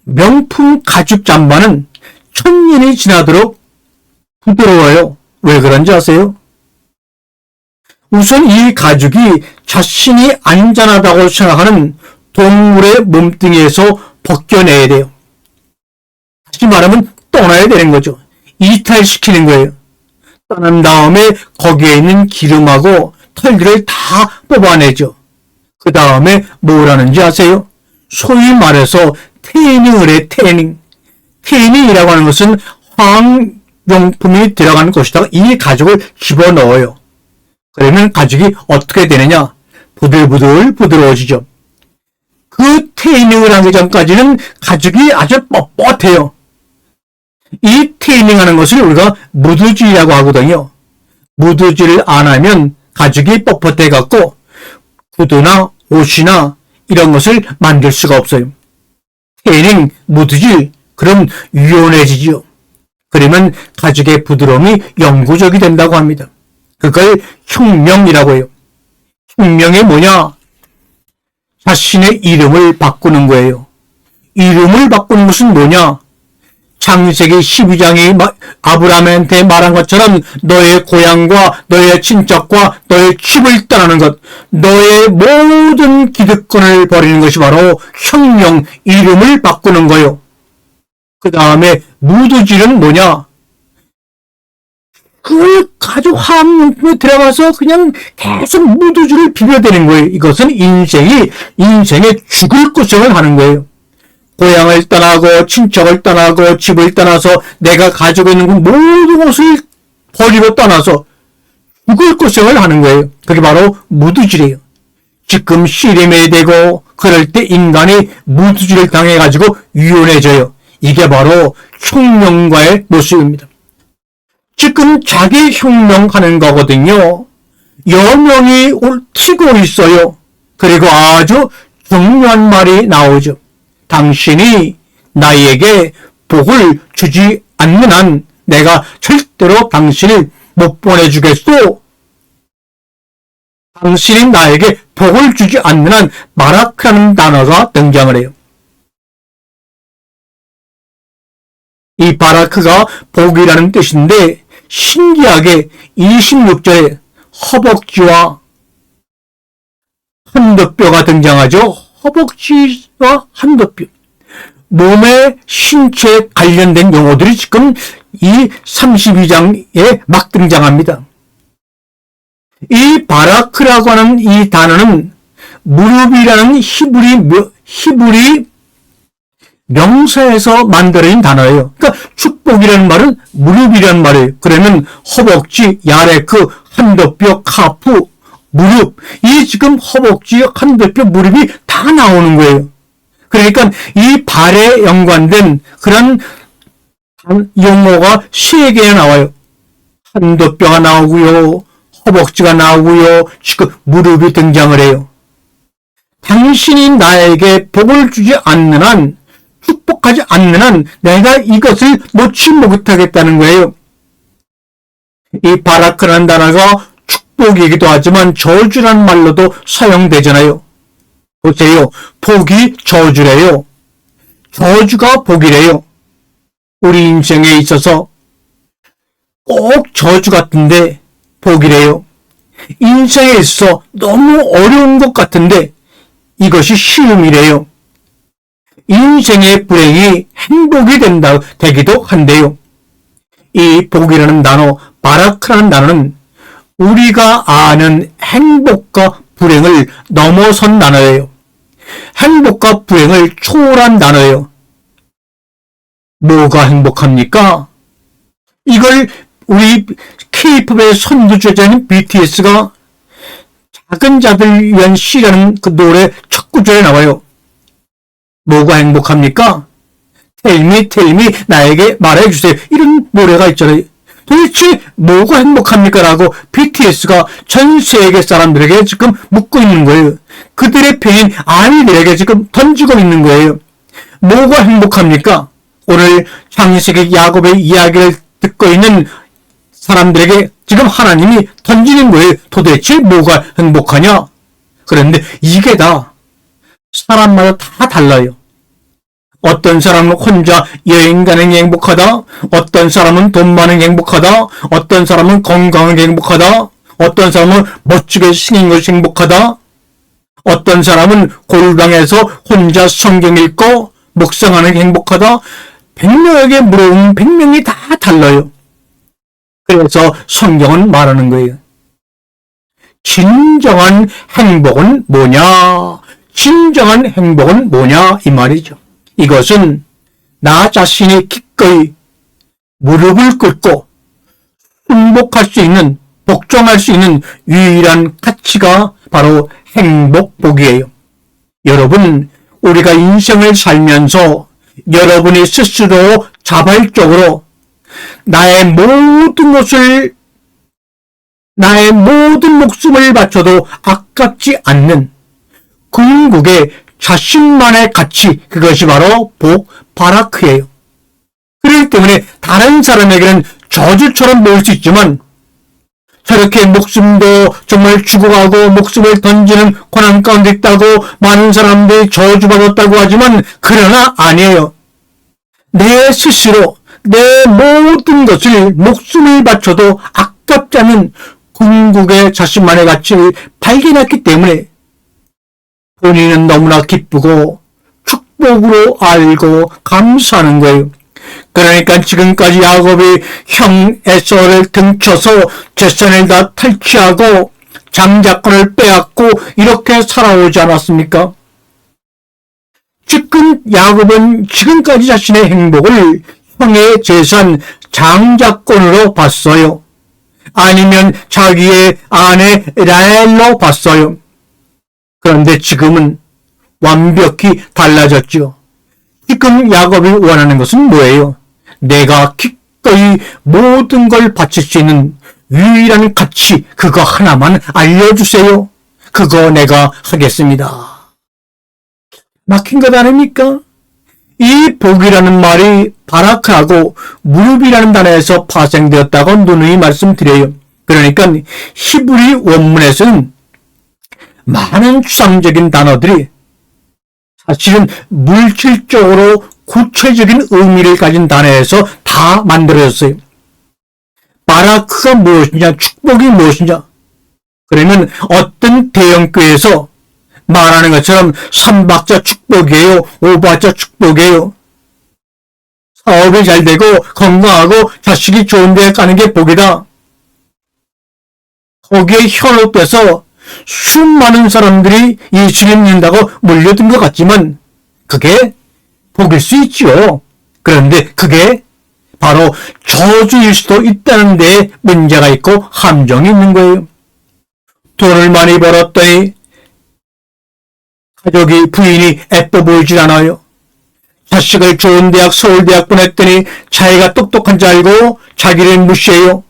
명품 가죽 잠바는 천년이 지나도록 부드러워요. 왜 그런지 아세요? 우선 이 가죽이 자신이 안전하다고 생각하는 동물의 몸뚱이에서 벗겨내야 돼요. 다시 말하면 떠나야 되는 거죠. 이탈시키는 거예요. 떠난 다음에 거기에 있는 기름하고 털들을 다 뽑아내죠. 그 다음에 뭘 하는지 아세요? 소위 말해서 태닝을 해, 태닝. 태닝이라고 하는 것은 화학용품이 들어가는 것이다가 이 가죽을 집어넣어요. 그러면 가죽이 어떻게 되느냐? 부들부들해지죠. 그 태닝을 하기 전까지는 가죽이 아주 뻣뻣해요. 이 태닝하는 것을 우리가 무드질이라고 하거든요. 무드질을 안 하면 가죽이 뻣뻣해 갖고 구두나 옷이나 이런 것을 만들 수가 없어요. 태닝, 무드질, 그럼 유연해지죠. 그러면 가죽의 부드러움이 영구적이 된다고 합니다. 그걸 혁명이라고 해요. 혁명이 뭐냐? 자신의 이름을 바꾸는 거예요. 이름을 바꾸는 것은 뭐냐? 창세기 12장이 아브라함한테 말한 것처럼 너의 고향과 너의 친척과 너의 집을 떠나는 것, 너의 모든 기득권을 버리는 것이 바로 혁명, 이름을 바꾸는 거예요. 그 다음에 무드질은 뭐냐? 그걸 가지고 화학용품에 들어가서 그냥 계속 무두주를 비벼대는 거예요. 이것은 인생의 죽을 고생을 하는 거예요. 고향을 떠나고 친척을 떠나고 집을 떠나서 내가 가지고 있는 모든 것을 버리고 떠나서 죽을 고생을 하는 거예요. 그게 바로 무두질이에요. 지금 씨름해야 되고 그럴 때 인간이 무두질을 당해가지고 유연해져요. 이게 바로 혁명가의 모습입니다. 지금 자기 혁명하는 거거든요. 여명이 튀고 있어요. 그리고 아주 중요한 말이 나오죠. 당신이 나에게 복을 주지 않는 한 내가 절대로 당신을 못 보내주겠소. 당신이 나에게 복을 주지 않는 한 바라크라는 단어가 등장을 해요. 이 바라크가 복이라는 뜻인데 신기하게 26절에 허벅지와 한도뼈가 등장하죠. 허벅지와 한도뼈. 몸의 신체에 관련된 용어들이 지금 이 32장에 막 등장합니다. 이 바라크라고 하는 이 단어는 무릎이라는 히브리 명사에서 만들어진 단어예요. 그러니까 축복이라는 말은 무릎이라는 말이에요. 그러면 허벅지, 야레크, 한도뼈, 카프, 무릎, 이 지금 허벅지, 한도뼈, 무릎이 다 나오는 거예요. 그러니까 이 발에 연관된 그런 용어가 3개나 나와요. 한도뼈가 나오고요. 허벅지가 나오고요. 지금 무릎이 등장을 해요. 당신이 나에게 복을 주지 않는 한, 축복하지 않는 한 내가 이것을 놓지 못하겠다는 거예요. 이 바라크라는 단어가 축복이기도 하지만 저주라는 말로도 사용되잖아요. 보세요. 복이 저주래요. 저주가 복이래요. 우리 인생에 있어서 꼭 저주 같은데 복이래요. 인생에 있어 너무 어려운 것 같은데 이것이 쉬움이래요. 인생의 불행이 행복이 되기도 한대요. 이 복이라는 단어, 바라크라는 단어는 우리가 아는 행복과 불행을 넘어선 단어예요. 행복과 불행을 초월한 단어예요. 뭐가 행복합니까? 이걸 우리 K-팝의 선두주자인 BTS가 작은 자들 위한 시라는 그 노래 첫 구절에 나와요. 뭐가 행복합니까? Tell me, 나에게 말해주세요. 이런 노래가 있잖아요. 도대체 뭐가 행복합니까? 라고 BTS가 전 세계 사람들에게 지금 묻고 있는 거예요. 그들의 팬인 아이들에게 지금 던지고 있는 거예요. 뭐가 행복합니까? 오늘 창세기 야곱의 이야기를 듣고 있는 사람들에게 지금 하나님이 던지는 거예요. 도대체 뭐가 행복하냐? 그런데 이게 다 사람마다 다 달라요. 어떤 사람은 혼자 여행 가는 게 행복하다. 어떤 사람은 돈 많은 게 행복하다. 어떤 사람은 건강한 게 행복하다. 어떤 사람은 멋지게 생긴 것이 행복하다. 어떤 사람은 골방에서 혼자 성경 읽고 묵상하는 게 행복하다. 100명에게 물어보면 100명이 다 달라요. 그래서 성경은 말하는 거예요. 진정한 행복은 뭐냐? 진정한 행복은 뭐냐? 이 말이죠. 이것은 나 자신이 기꺼이 무릎을 꿇고 순복할 수 있는, 복종할 수 있는 유일한 가치가 바로 행복복이에요. 여러분, 우리가 인생을 살면서 여러분이 스스로 자발적으로 나의 모든 목숨을 바쳐도 아깝지 않는 궁극의 자신만의 가치, 그것이 바로 복, 바라크예요. 그렇기 때문에 다른 사람에게는 저주처럼 보일 수 있지만 저렇게 목숨도 정말 죽어가고 목숨을 던지는 고난 가운데 있다고 많은 사람들이 저주받았다고 하지만 그러나 아니에요. 내 스스로 내 모든 것을 목숨을 바쳐도 아깝지 않은 궁극의 자신만의 가치를 발견했기 때문에 본인은 너무나 기쁘고 축복으로 알고 감사하는 거예요. 그러니까 지금까지 야곱이 형 에서를 등쳐서 재산을 다 탈취하고 장자권을 빼앗고 이렇게 살아오지 않았습니까? 지금 야곱은 지금까지 자신의 행복을 형의 재산 장자권으로 봤어요. 아니면 자기의 아내 라헬로 봤어요. 그런데 지금은 완벽히 달라졌죠. 지금 야곱이 원하는 것은 뭐예요? 내가 기꺼이 모든 걸 바칠 수 있는 유일한 가치, 그거 하나만 알려주세요. 그거 내가 하겠습니다. 막힌 것 아닙니까? 이 복이라는 말이 바라크하고 무릎이라는 단어에서 파생되었다고 누누이 말씀드려요. 그러니까 히브리 원문에서는 많은 추상적인 단어들이 사실은 물질적으로 구체적인 의미를 가진 단어에서 다 만들어졌어요. 바라크가 무엇이냐, 축복이 무엇이냐. 그러면 어떤 대형교회에서 말하는 것처럼 3박자 축복이에요, 5박자 축복이에요. 사업이 잘 되고 건강하고 자식이 좋은 데 가는 게 복이다. 거기에 현혹돼서 수많은 사람들이 예수님 믿는다고 몰려든 것 같지만 그게 복일 수 있지요. 그런데 그게 바로 저주일 수도 있다는 데에 문제가 있고 함정이 있는 거예요. 돈을 많이 벌었더니 가족이, 부인이 예뻐 보이질 않아요. 자식을 좋은 대학, 서울대학 보냈더니 자기가 똑똑한 줄 알고 자기를 무시해요.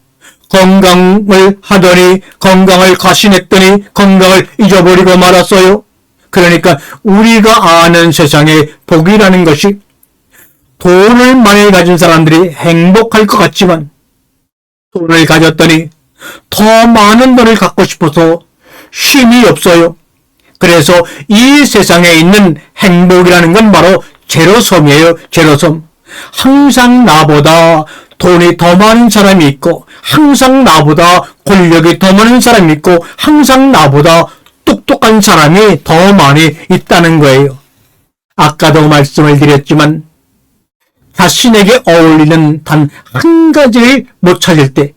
건강을 하더니 건강을 과신했더니 건강을 잊어버리고 말았어요. 그러니까 우리가 아는 세상의 복이라는 것이 돈을 많이 가진 사람들이 행복할 것 같지만 돈을 가졌더니 더 많은 돈을 갖고 싶어서 쉼이 없어요. 그래서 이 세상에 있는 행복이라는 건 바로 제로섬이에요. 제로섬. 항상 나보다 돈이 더 많은 사람이 있고 항상 나보다 권력이 더 많은 사람이 있고 항상 나보다 똑똑한 사람이 더 많이 있다는 거예요. 아까도 말씀을 드렸지만 자신에게 어울리는 단 한 가지를 못 찾을 때,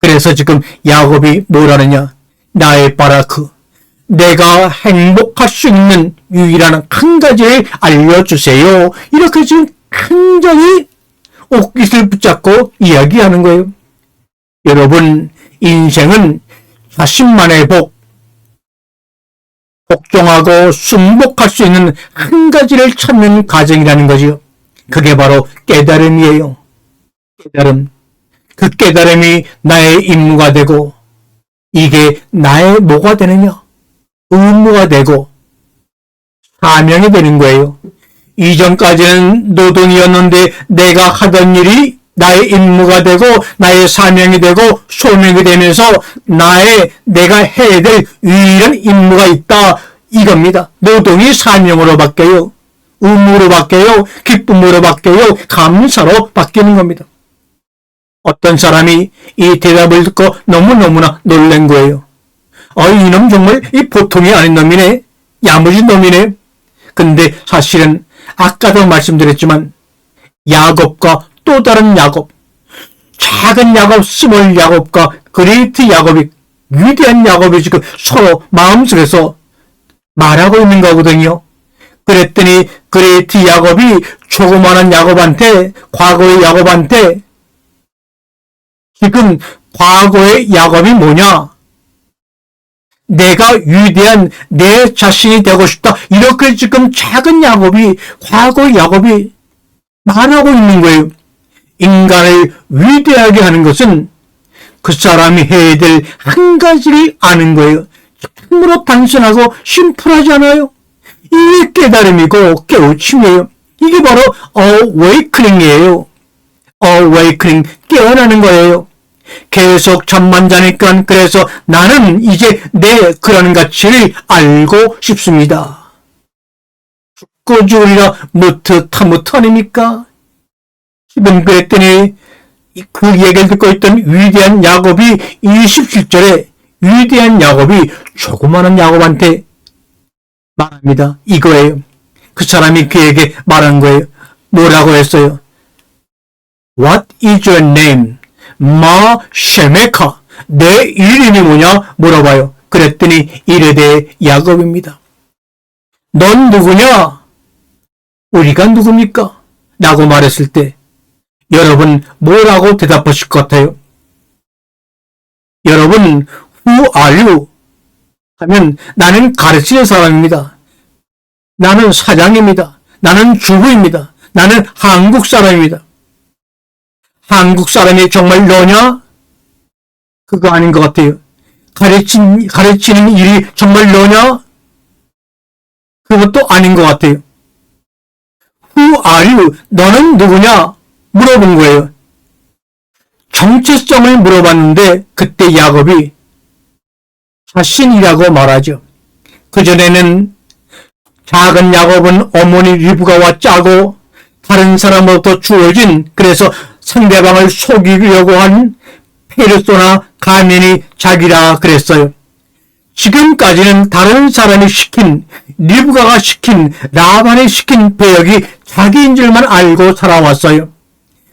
그래서 지금 야곱이 뭐라느냐, 나의 바라크, 내가 행복할 수 있는 유일한 한 가지를 알려주세요. 이렇게 지금 굉장히 옷깃을 붙잡고 이야기하는 거예요. 여러분, 인생은 자신만의 복, 복종하고 순복할 수 있는 한 가지를 찾는 과정이라는 거지요. 그게 바로 깨달음이에요. 깨달음. 그 깨달음이 나의 임무가 되고 이게 나의 뭐가 되느냐? 의무가 되고 사명이 되는 거예요. 이전까지는 노동이었는데 내가 하던 일이 나의 임무가 되고 나의 사명이 되고 소명이 되면서 내가 해야 될 유일한 임무가 있다, 이겁니다. 노동이 사명으로 바뀌어요. 의무로 바뀌어요. 기쁨으로 바뀌어요. 감사로 바뀌는 겁니다. 어떤 사람이 이 대답을 듣고 너무너무나 놀란 거예요. 이놈 정말 이 보통이 아닌 놈이네. 야무진 놈이네. 근데 사실은 아까도 말씀드렸지만 야곱과 또 다른 야곱, 작은 야곱, 스몰 야곱과 그레이트 야곱이, 위대한 야곱이 지금 서로 마음속에서 말하고 있는 거거든요. 그랬더니 그레이트 야곱이 조그마한 야곱한테, 과거의 야곱한테, 지금 과거의 야곱이 뭐냐? 내가 위대한 내 자신이 되고 싶다. 이렇게 지금 작은 야곱이, 과거의 야곱이 말하고 있는 거예요. 인간을 위대하게 하는 것은 그 사람이 해야 될 한 가지를 아는 거예요. 참으로 단순하고 심플하지 않아요? 이게 깨달음이고 깨우침이에요. 이게 바로 awakening이에요. awakening, 깨어나는 거예요. 계속 잠만 자니까 그래서 나는 이제 내 그런 가치를 알고 싶습니다. 죽고 죽으리라 무트타무트 아닙니까? 지금 그랬더니 그 얘기를 듣고 있던 위대한 야곱이 27절에 위대한 야곱이 조그마한 야곱한테 말합니다. 이거예요. 그 사람이 그에게 말한 거예요. 뭐라고 했어요? What is your name? 마 쉐메카. 내 이름이 뭐냐 물어봐요. 그랬더니 이르되 야곱입니다. 넌 누구냐? 우리가 누굽니까? 라고 말했을 때 여러분 뭐라고 대답하실 것 같아요? 여러분 Who are you? 하면 나는 가르치는 사람입니다. 나는 사장입니다. 나는 주부입니다. 나는 한국 사람입니다. 한국 사람이 정말 너냐? 그거 아닌 것 같아요. 가르치는 일이 정말 너냐? 그것도 아닌 것 같아요. Who are you? 너는 누구냐? 물어본 거예요. 정체성을 물어봤는데 그때 야곱이 자신이라고 말하죠. 그전에는 작은 야곱은 어머니 리브가와 짜고 다른 사람으로부터 주어진, 그래서 상대방을 속이려고 한 페르소나 가면이 자기라 그랬어요. 지금까지는 다른 사람이 시킨, 리브가가 시킨, 라반이 시킨 배역이 자기인 줄만 알고 살아왔어요.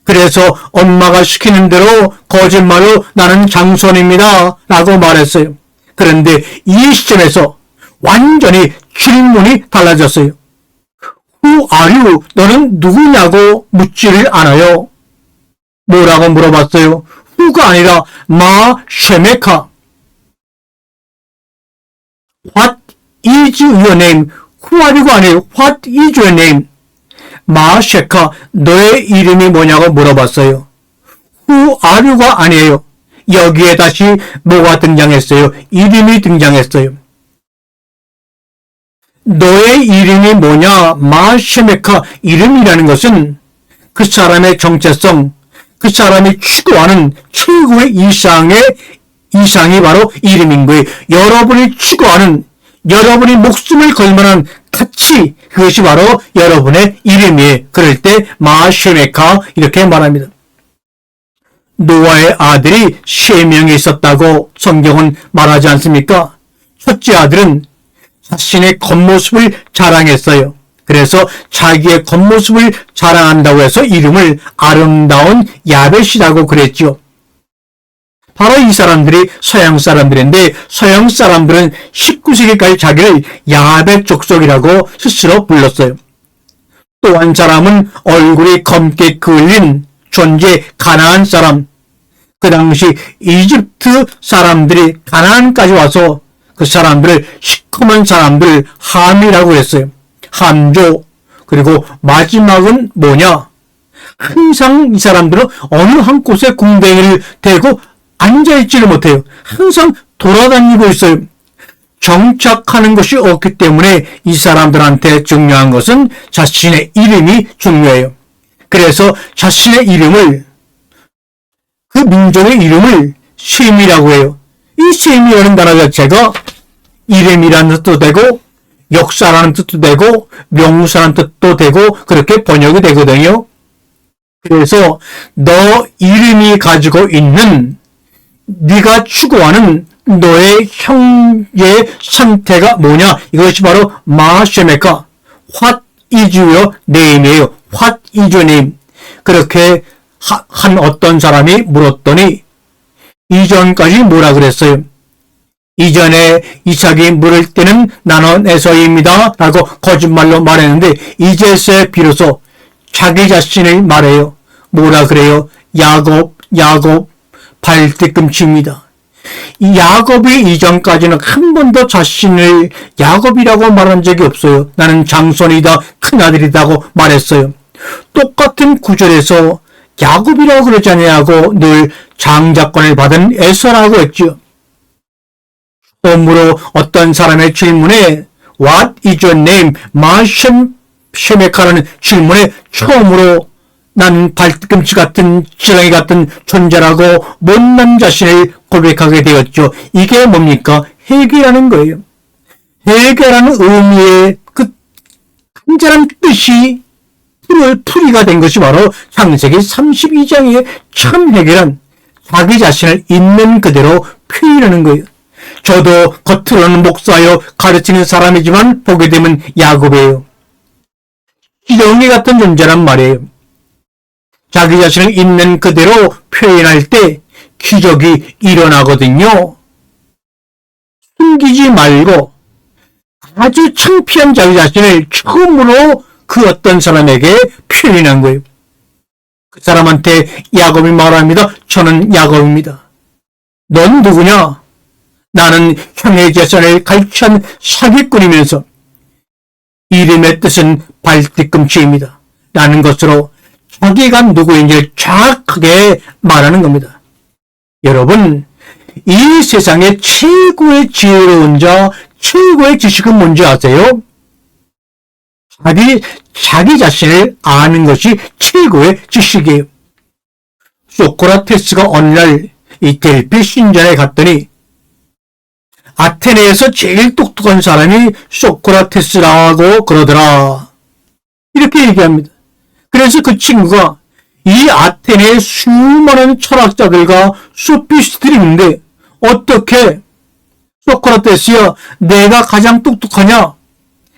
그래서 엄마가 시키는 대로 거짓말로 나는 장손입니다 라고 말했어요. 그런데 이 시점에서 완전히 질문이 달라졌어요. Who are you? 너는 누구냐고 묻지를 않아요. 뭐라고 물어봤어요? Who가 아니라 마 쉐메카. What is your name? Who are you가 아니에요. What is your name? 마 쉐카, 너의 이름이 뭐냐고 물어봤어요. Who are you가 아니에요. 여기에 다시 뭐가 등장했어요? 이름이 등장했어요. 너의 이름이 뭐냐? 마 쉐메카. 이름이라는 것은 그 사람의 정체성, 그 사람이 추구하는 최고의 이상이 바로 이름인 거예요. 여러분이 추구하는, 여러분이 목숨을 걸 만한 가치, 그것이 바로 여러분의 이름이에요. 그럴 때 마 쉐메카 이렇게 말합니다. 노아의 아들이 3명이 있었다고 성경은 말하지 않습니까? 첫째 아들은 자신의 겉모습을 자랑했어요. 그래서 자기의 겉모습을 자랑한다고 해서 이름을 아름다운 야벳이라고 그랬죠. 바로 이 사람들이 서양 사람들인데, 서양 사람들은 19세기까지 자기를 야벳 족속이라고 스스로 불렀어요. 또 한 사람은 얼굴이 검게 그을린 존재 가나안 사람. 그 당시 이집트 사람들이 가나안까지 와서 그 사람들을 시커먼 사람들 함이라고 했어요. 함조. 그리고 마지막은 뭐냐? 항상 이 사람들은 어느 한 곳에 궁뎅이를 대고 앉아있지를 못해요. 항상 돌아다니고 있어요. 정착하는 것이 없기 때문에 이 사람들한테 중요한 것은 자신의 이름이 중요해요. 그래서 자신의 이름을, 그 민족의 이름을 셈이라고 해요. 이 셈이라는 단어 자체가 이름이라는 뜻도 되고 역사라는 뜻도 되고 명사라는 뜻도 되고 그렇게 번역이 되거든요. 그래서 너 이름이 가지고 있는, 네가 추구하는 너의 현재 상태가 뭐냐? 이것이 바로 마쉐메카. What is your name이에요. What is your name? 그렇게 한 어떤 사람이 물었더니 이전까지 뭐라 그랬어요? 이전에 이삭이 물을 때는 나는 에서입니다 라고 거짓말로 말했는데 이제서야 비로소 자기 자신을 말해요. 뭐라 그래요? 야곱, 야곱, 발뒤꿈치입니다. 이 야곱이 이전까지는 한 번도 자신을 야곱이라고 말한 적이 없어요. 나는 장손이다, 큰아들이다고 말했어요. 똑같은 구절에서 야곱이라고 그러지 않냐고 늘 장자권을 받은 에서라고 했죠. 처음으로 어떤 사람의 질문에 What is your name? 마쉐메카라는 질문에 처음으로 나는 발뒤꿈치 같은 지렁이 같은 존재라고 못난 자신을 고백하게 되었죠. 이게 뭡니까? 회개라는 거예요. 회개라는 의미의 그 간절한 뜻이 풀이가 된 것이 바로 창세기 32장의 참 회개란 자기 자신을 있는 그대로 표현하는 거예요. 저도 겉으로는 목사요 가르치는 사람이지만 보게 되면 야곱이에요. 지렁이 같은 존재란 말이에요. 자기 자신을 있는 그대로 표현할 때 기적이 일어나거든요. 숨기지 말고 아주 창피한 자기 자신을 처음으로 그 어떤 사람에게 표현한 거예요. 그 사람한테 야곱이 말합니다. 저는 야곱입니다. 넌 누구냐? 나는 형의 재산을 갈취한 사기꾼이면서 이름의 뜻은 발뒤꿈치입니다. 라는 것으로 자기가 누구인지를 정확하게 말하는 겁니다. 여러분, 이 세상의 최고의 지혜로운 자, 최고의 지식은 뭔지 아세요? 자기 자신을 아는 것이 최고의 지식이에요. 소크라테스가 어느 날 이 델피 신전에 갔더니 아테네에서 제일 똑똑한 사람이 소크라테스라고 그러더라. 이렇게 얘기합니다. 그래서 그 친구가 이 아테네의 수많은 철학자들과 소피스트들이 있는데 어떻게 소크라테스야 내가 가장 똑똑하냐?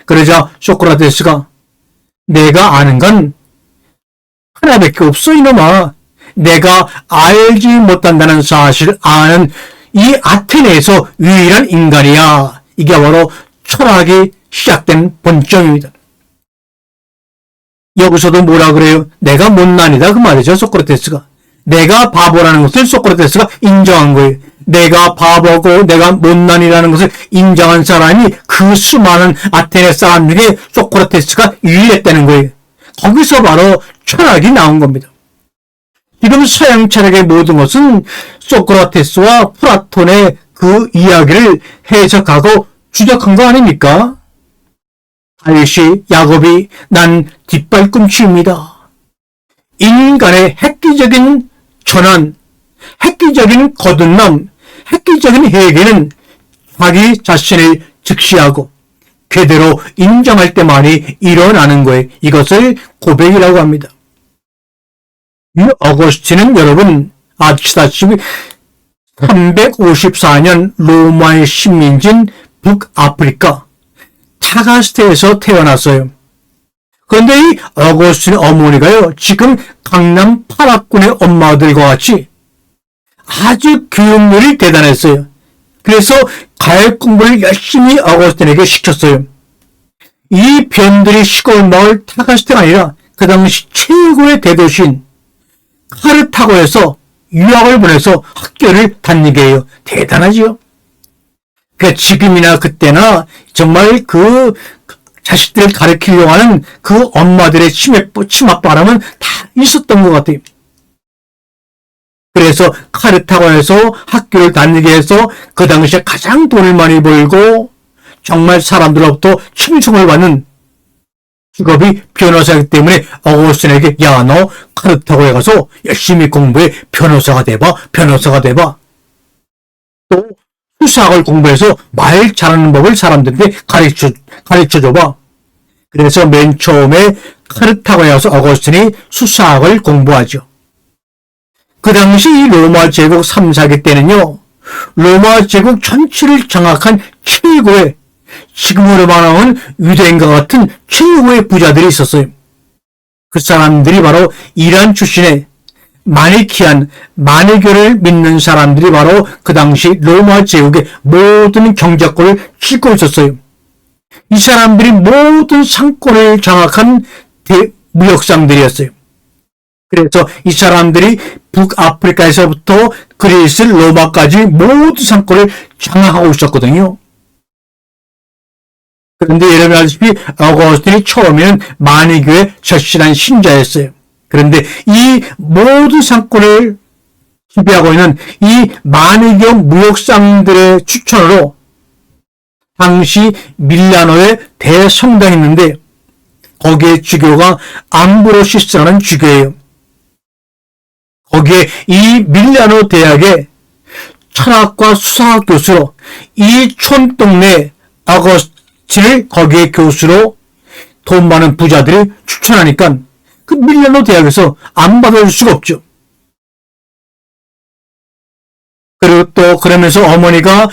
그러자 소크라테스가 내가 아는 건 하나밖에 없어 이놈아. 내가 알지 못한다는 사실을 아는 이 아테네에서 유일한 인간이야. 이게 바로 철학이 시작된 본점입니다. 여기서도 뭐라 그래요? 내가 못난이다 그 말이죠. 소크라테스가. 내가 바보라는 것을 소크라테스가 인정한 거예요. 내가 바보고 내가 못난이라는 것을 인정한 사람이 그 수많은 아테네 사람 중에 소크라테스가 유일했다는 거예요. 거기서 바로 철학이 나온 겁니다. 지금 서양 철학의 모든 것은 소크라테스와 플라톤의 그 이야기를 해석하고 주적한 거 아닙니까? 다윗이 야곱이 난 뒷발꿈치입니다. 인간의 획기적인 전환, 획기적인 거듭남, 획기적인 회개는 자기 자신을 즉시하고 그대로 인정할 때만이 일어나는 거예요. 이것을 고백이라고 합니다. 이 어거스틴은 여러분 아시다시피 354년 로마의 식민지인 북아프리카 타가스테에서 태어났어요. 그런데 이 어거스틴의 어머니가요, 지금 강남 파락군의 엄마들과 같이 아주 교육률이 대단했어요. 그래서 가역 공부를 열심히 어거스틴에게 시켰어요. 이 변들이 시골 마을 타가스테가 아니라 그 당시 최고의 대도시인 카르타고에서 유학을 보내서 학교를 다니게 해요. 대단하지요? 그러니까 지금이나 그때나 정말 그 자식들을 가르치려고 하는 그 엄마들의 치맛바람은 다 있었던 것 같아요. 그래서 카르타고에서 학교를 다니게 해서 그 당시에 가장 돈을 많이 벌고 정말 사람들로부터 칭송을 받는 직업이 변호사이기 때문에 어거스틴에게 야, 너 카르타고에 가서 열심히 공부해 변호사가 돼봐. 또 수사학을 공부해서 말 잘하는 법을 사람들에게 가르쳐줘봐. 그래서 맨 처음에 카르타고에 와서 어거스틴이 수사학을 공부하죠. 그 당시 이 로마 제국 3, 4기 때는요, 로마 제국 전체를 장악한 최고의, 지금으로 말하면 유대인과 같은 최고의 부자들이 있었어요. 그 사람들이 바로 이란 출신의 마니키안, 마니교를 믿는 사람들이 바로 그 당시 로마 제국의 모든 경제권을 쥐고 있었어요. 이 사람들이 모든 상권을 장악한 무역상들이었어요. 그래서 이 사람들이 북아프리카에서부터 그리스, 로마까지 모든 상권을 장악하고 있었거든요. 그런데 여러분 아시다시피 어거스틴이 처음에는 마니교의 절실한 신자였어요. 그런데 이 모든 상권을 지배하고 있는 이 마니교 무역상들의 추천으로 당시 밀라노에 대성당이 있는데 거기에 주교가 암브로시스라는 주교예요. 거기에 이 밀라노 대학의 철학과 수사학 교수로 이 촌동네 어거스틴을 거기에 교수로 돈 많은 부자들이 추천하니까 그 밀라노 대학에서 안 받아줄 수가 없죠. 그리고 또 그러면서 어머니가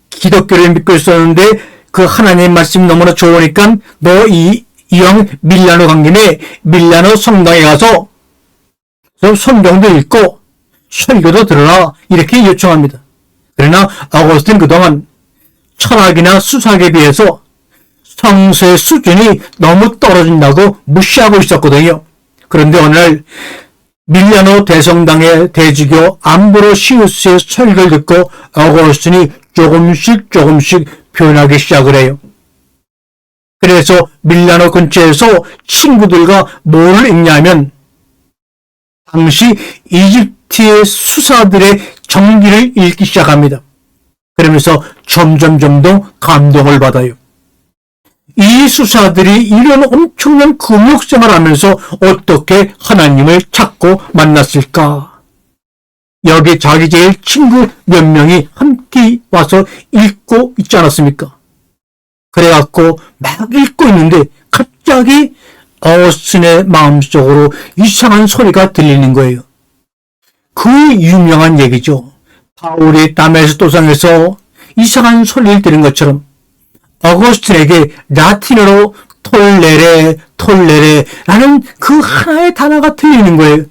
기독교를 믿고 있었는데 그 하나님의 말씀이 너무나 좋으니까 너 이왕 밀라노 간 김에 밀라노 성당에 가서 그래서 성경도 읽고 설교도 들어라 이렇게 요청합니다. 그러나 어거스틴 그동안 철학이나 수사에 비해서 성서의 수준이 너무 떨어진다고 무시하고 있었거든요. 그런데 오늘 밀라노 대성당의 대주교 암브로시우스의 설교를 듣고 어거스틴이 조금씩 변하기 시작을 해요. 그래서 밀라노 근처에서 친구들과 뭘 읽냐면 당시 이집트의 수사들의 정기를 읽기 시작합니다. 그러면서 점점 더 감동을 받아요. 이 수사들이 이런 엄청난 금욕생활을 하면서 어떻게 하나님을 찾고 만났을까? 여기 자기 제일 친구 몇 명이 함께 와서 읽고 있지 않았습니까? 그래갖고 막 읽고 있는데 갑자기 어거스틴의 마음속으로 이상한 소리가 들리는 거예요. 그 유명한 얘기죠. 바울이 다메섹 도상에서 이상한 소리를 들은 것처럼 어거스틴에게 라틴어로 톨레레 라는 그 하나의 단어가 들리는 거예요.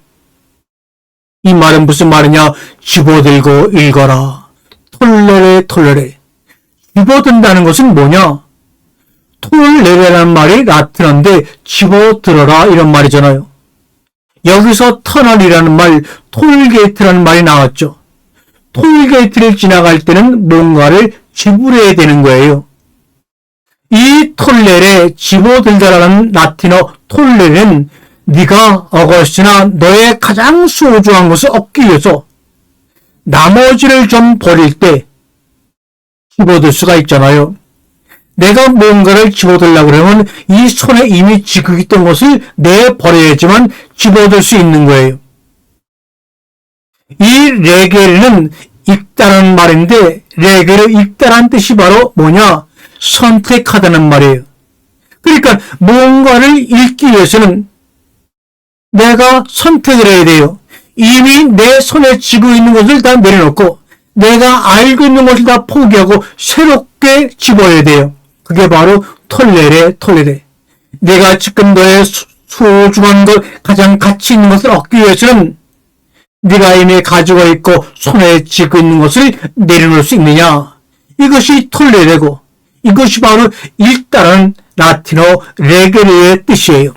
이 말은 무슨 말이냐? 집어들고 읽어라. 톨레레. 집어든다는 것은 뭐냐? 톨레레라는 말이 라틴어인데 집어들어라 이런 말이잖아요. 여기서 터널이라는 말, 톨게이트라는 말이 나왔죠. 톨게이트를 지나갈 때는 뭔가를 지불해야 되는 거예요. 이 톨레레, 집어들다라는 라틴어 톨레레는 네가 어거스틴아 너의 가장 소중한 것을 얻기 위해서 나머지를 좀 버릴 때 집어들 수가 있잖아요. 내가 뭔가를 집어들려고 그러면 이 손에 이미 쥐고 있던 것을 내버려야지만 집어들 수 있는 거예요. 이 레게르는 읽다라는 말인데 레게르 읽다라는 뜻이 바로 뭐냐? 선택하다는 말이에요. 그러니까 뭔가를 읽기 위해서는 내가 선택을 해야 돼요. 이미 내 손에 쥐고 있는 것을 다 내려놓고 내가 알고 있는 것을 다 포기하고 새롭게 집어야 돼요. 그게 바로 톨레레. 내가 지금 너의 소중한 것, 가장 가치 있는 것을 얻기 위해서는 네가 이미 가지고 있고 손에 쥐고 있는 것을 내려놓을 수 있느냐? 이것이 톨레레고 이것이 바로 읽다라는 라틴어 레게르의 뜻이에요.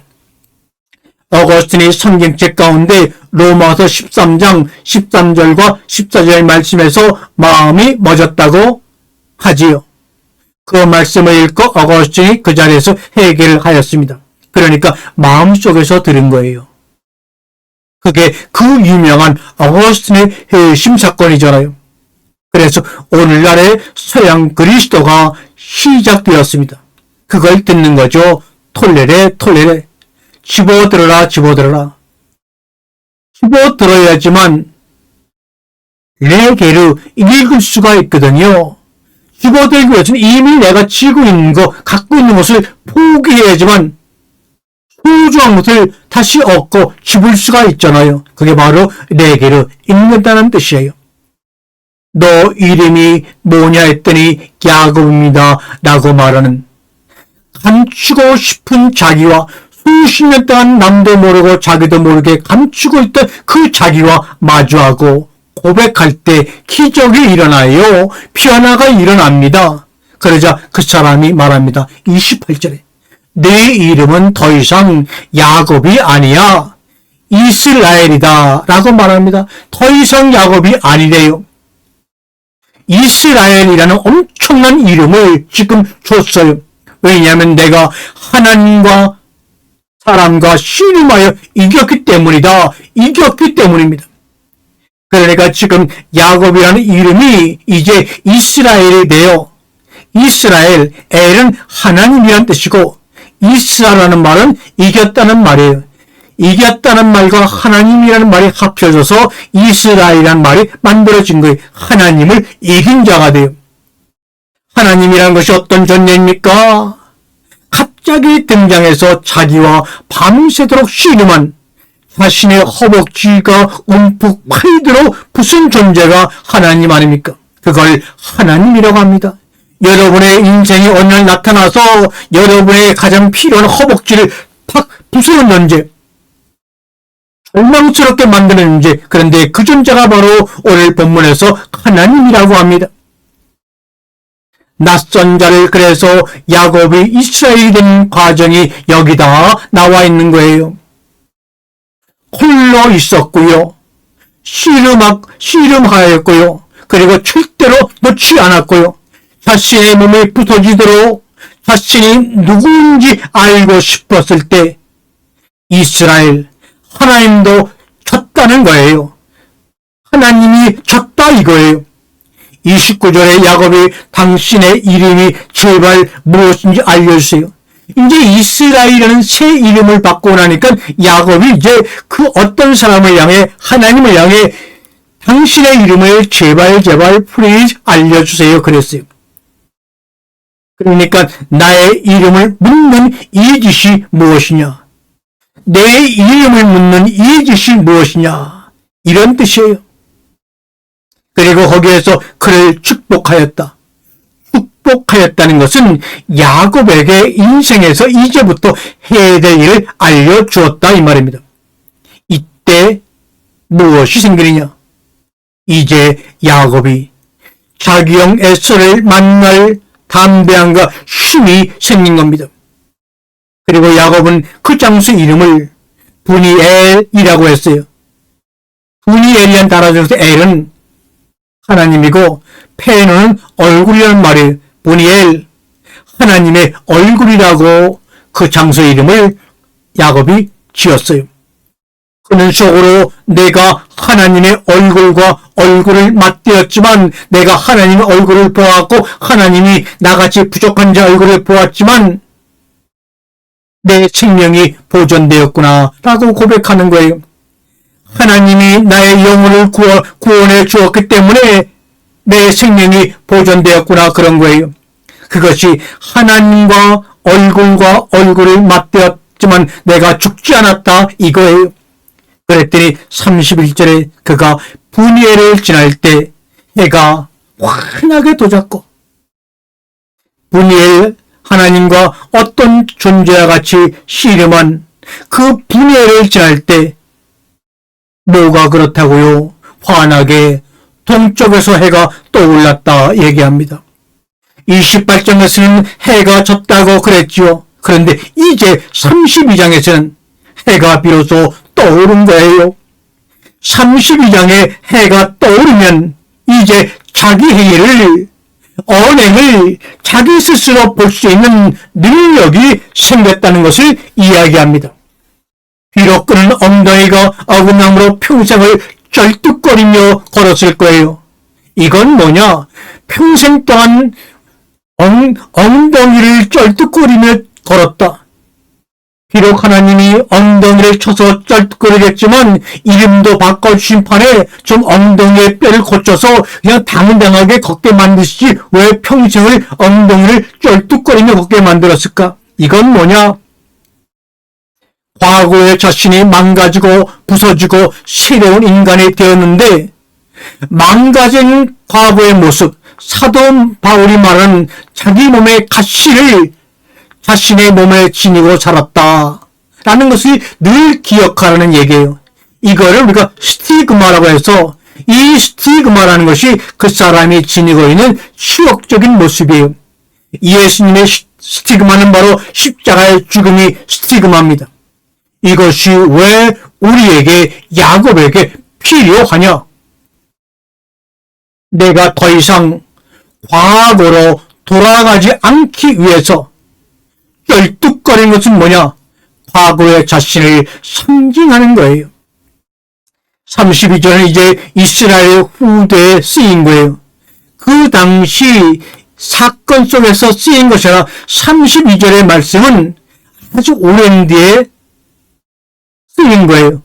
어거스틴이 성경책 가운데 로마서 13장 13절과 14절 말씀에서 마음이 멎었다고 하지요. 그 말씀을 읽고 어거스틴이 그 자리에서 해결을 하였습니다. 그러니까 마음속에서 들은 거예요. 그게 그 유명한 어거스틴의 회심 사건이잖아요. 그래서 오늘날의 서양 그리스도가 시작되었습니다. 그걸 듣는 거죠. 톨레레. 집어들어라. 집어들어야지만 레게르 읽을 수가 있거든요. 집어들기 위해서는 이미 내가 쥐고 있는 거, 갖고 있는 것을 포기해야지만 소중한 것을 다시 얻고 집을 수가 있잖아요. 그게 바로 레게르, 읽는다는 뜻이에요. 너 이름이 뭐냐 했더니 야곱입니다 라고 말하는 감추고 싶은 자기와 수십 년 동안 남도 모르고 자기도 모르게 감추고 있던 그 자기와 마주하고 고백할 때 기적이 일어나요. 변화가 일어납니다. 그러자 그 사람이 말합니다. 28절에 내 이름은 더 이상 야곱이 아니야. 이스라엘이다 라고 말합니다. 더 이상 야곱이 아니래요. 이스라엘이라는 엄청난 이름을 지금 줬어요. 왜냐하면 내가 하나님과 사람과 씨름하여 이겼기 때문입니다. 그러니까 지금 야곱이라는 이름이 이제 이스라엘이 되어 이스라엘, 엘은 하나님이란 뜻이고 이스라엘이라는 말은 이겼다는 말이에요. 이겼다는 말과 하나님이라는 말이 합쳐져서 이스라엘이라는 말이 만들어진 거예요. 하나님을 이긴 자가 돼요. 하나님이라는 것이 어떤 존재입니까? 갑자기 등장해서 자기와 밤새도록 씨름한 자신의 허벅지가 움푹 파이도록 부순 존재가 하나님 아닙니까? 그걸 하나님이라고 합니다. 여러분의 인생이 어느 날 나타나서 여러분의 가장 필요한 허벅지를 팍 부수는 존재, 절망스럽게 만드는 존재, 그런데 그 존재가 바로 오늘 본문에서 하나님이라고 합니다. 낯선 자를, 그래서 야곱이 이스라엘이 된 과정이 여기다 나와 있는 거예요. 홀로 있었고요. 씨름하였고요. 그리고 절대로 놓지 않았고요. 자신의 몸이 부서지도록 자신이 누구인지 알고 싶었을 때 이스라엘, 하나님도 졌다는 거예요. 하나님이 졌다 이거예요. 29절에 야곱이 당신의 이름이 제발 무엇인지 알려주세요. 이제 이스라엘이라는 새 이름을 받고 나니까 야곱이 이제 그 어떤 사람을 향해, 하나님을 향해 당신의 이름을 제발 플리즈 알려주세요 그랬어요. 그러니까 나의 이름을 묻는 이 짓이 무엇이냐, 내 이름을 묻는 이 짓이 무엇이냐, 이런 뜻이에요. 그리고 거기에서 그를 축복하였다. 축복하였다는 것은 야곱에게 인생에서 이제부터 해야 될 일을 알려주었다 이 말입니다. 이때 무엇이 생기느냐? 이제 야곱이 자기 형 에서를 만날 담대함과 힘이 생긴 겁니다. 그리고 야곱은 그 장수 이름을 브니엘이라고 했어요. 브니엘이란 단어 중에서 엘은 하나님이고 페노는 얼굴이라는 말이에요. 브니엘, 하나님의 얼굴이라고 그 장소 이름을 야곱이 지었어요. 그는 속으로 내가 하나님의 얼굴과 얼굴을 맞대었지만, 내가 하나님의 얼굴을 보았고 하나님이 나같이 부족한 자 얼굴을 보았지만 내 생명이 보존되었구나 라고 고백하는 거예요. 하나님이 나의 영혼을 구원해 주었기 때문에 내 생명이 보존되었구나, 그런 거예요. 그것이 하나님과 얼굴을 맞대었지만 내가 죽지 않았다 이거예요. 그랬더니 31절에 그가 브니엘을 지날 때 해가 환하게 도졌고, 브니엘, 하나님과 어떤 존재와 같이 씨름한 그 브니엘을 지날 때 뭐가 그렇다고요? 환하게 동쪽에서 해가 떠올랐다 얘기합니다. 28장에서는 해가 졌다고 그랬지요. 그런데 이제 32장에서는 해가 비로소 떠오른 거예요. 32장에 해가 떠오르면 이제 자기 행위를, 언행을 자기 스스로 볼 수 있는 능력이 생겼다는 것을 이야기합니다. 비록 그는 엉덩이가 어긋남으로 평생을 쩔뚝거리며 걸었을 거예요. 이건 뭐냐? 평생 동안 엉덩이를 쩔뚝거리며 걸었다. 비록 하나님이 엉덩이를 쳐서 쩔뚝거리겠지만 이름도 바꿔주신 판에 좀 엉덩이의 뼈를 고쳐서 그냥 당당하게 걷게 만드시지 왜 평생을 엉덩이를 쩔뚝거리며 걷게 만들었을까? 이건 뭐냐? 과거의 자신이 망가지고 부서지고 새로운 인간이 되었는데, 망가진 과거의 모습, 사도 바울이 말하는 자기 몸의 가시를 자신의 몸에 지니고 살았다 라는 것을 늘 기억하라는 얘기예요. 이거를 우리가 스티그마라고 해서, 이 스티그마라는 것이 그 사람이 지니고 있는 추억적인 모습이에요. 예수님의 스티그마는 바로 십자가의 죽음이 스티그마입니다. 이것이 왜 우리에게, 야곱에게 필요하냐? 내가 더 이상 과거로 돌아가지 않기 위해서 쩔뚝거리는 것은 뭐냐? 과거의 자신을 상징하는 거예요. 32절은 이제 이스라엘 후대에 쓰인 거예요. 그 당시 사건 속에서 쓰인 것이 아니라 32절의 말씀은 아주 오랜 뒤에 쓰인 거예요.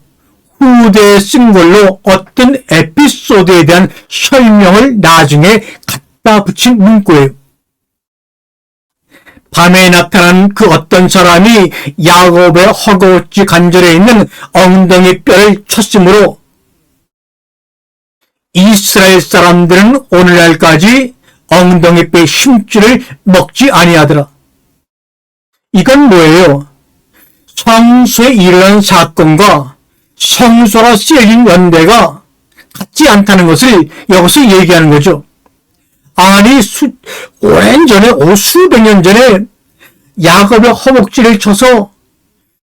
후대에 쓴 걸로 어떤 에피소드에 대한 설명을 나중에 갖다 붙인 문구예요. 밤에 나타난 그 어떤 사람이 야곱의 허거지 관절에 있는 엉덩이 뼈를 쳤으므로 이스라엘 사람들은 오늘날까지 엉덩이 뼈의 심줄을 먹지 아니하더라. 이건 뭐예요? 성소에 일어난 사건과 성소가 쓰여진 연대가 같지 않다는 것을 여기서 얘기하는 거죠. 아니, 오랜 전에, 수백 년 전에 야곱의 허벅지를 쳐서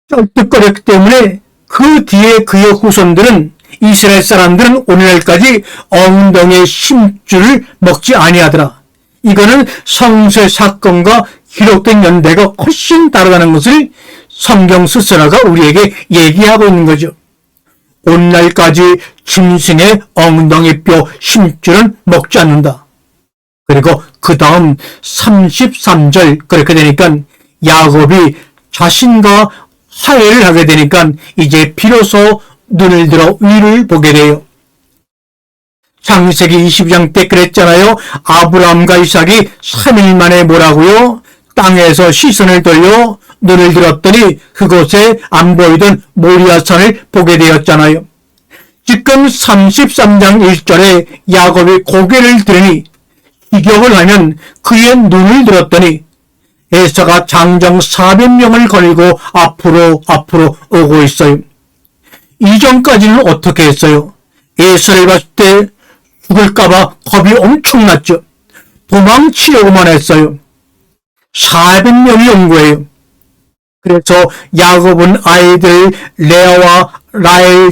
쩔뚝거렸기 때문에 그 뒤에 그의 후손들은, 이스라엘 사람들은 오늘날까지 엉덩이의 심줄을 먹지 아니하더라. 이거는 성소의 사건과 기록된 연대가 훨씬 다르다는 것을 성경 스스로가 우리에게 얘기하고 있는 거죠. 오늘날까지 짐승의 엉덩이뼈 심줄은 먹지 않는다. 그리고 그 다음 33절 그렇게 되니까 야곱이 자신과 화해를 하게 되니까 이제 비로소 눈을 들어 위를 보게 돼요. 창세기 22장 때 그랬잖아요. 아브라함과 이삭이 3일 만에 뭐라고요? 땅에서 시선을 돌려 눈을 들었더니 그곳에 안 보이던 모리아산을 보게 되었잖아요. 지금 33장 1절에 야곱이 고개를 들으니 기경을 하면 그의 눈을 들었더니 에서가 장정 400명을 거느리고 앞으로 오고 있어요. 이전까지는 어떻게 했어요? 에서를 봤을 때 죽을까봐 겁이 엄청났죠. 도망치려고만 했어요. 400명이 온 거예요. 그래서 야곱은 아이들 레아와 라헬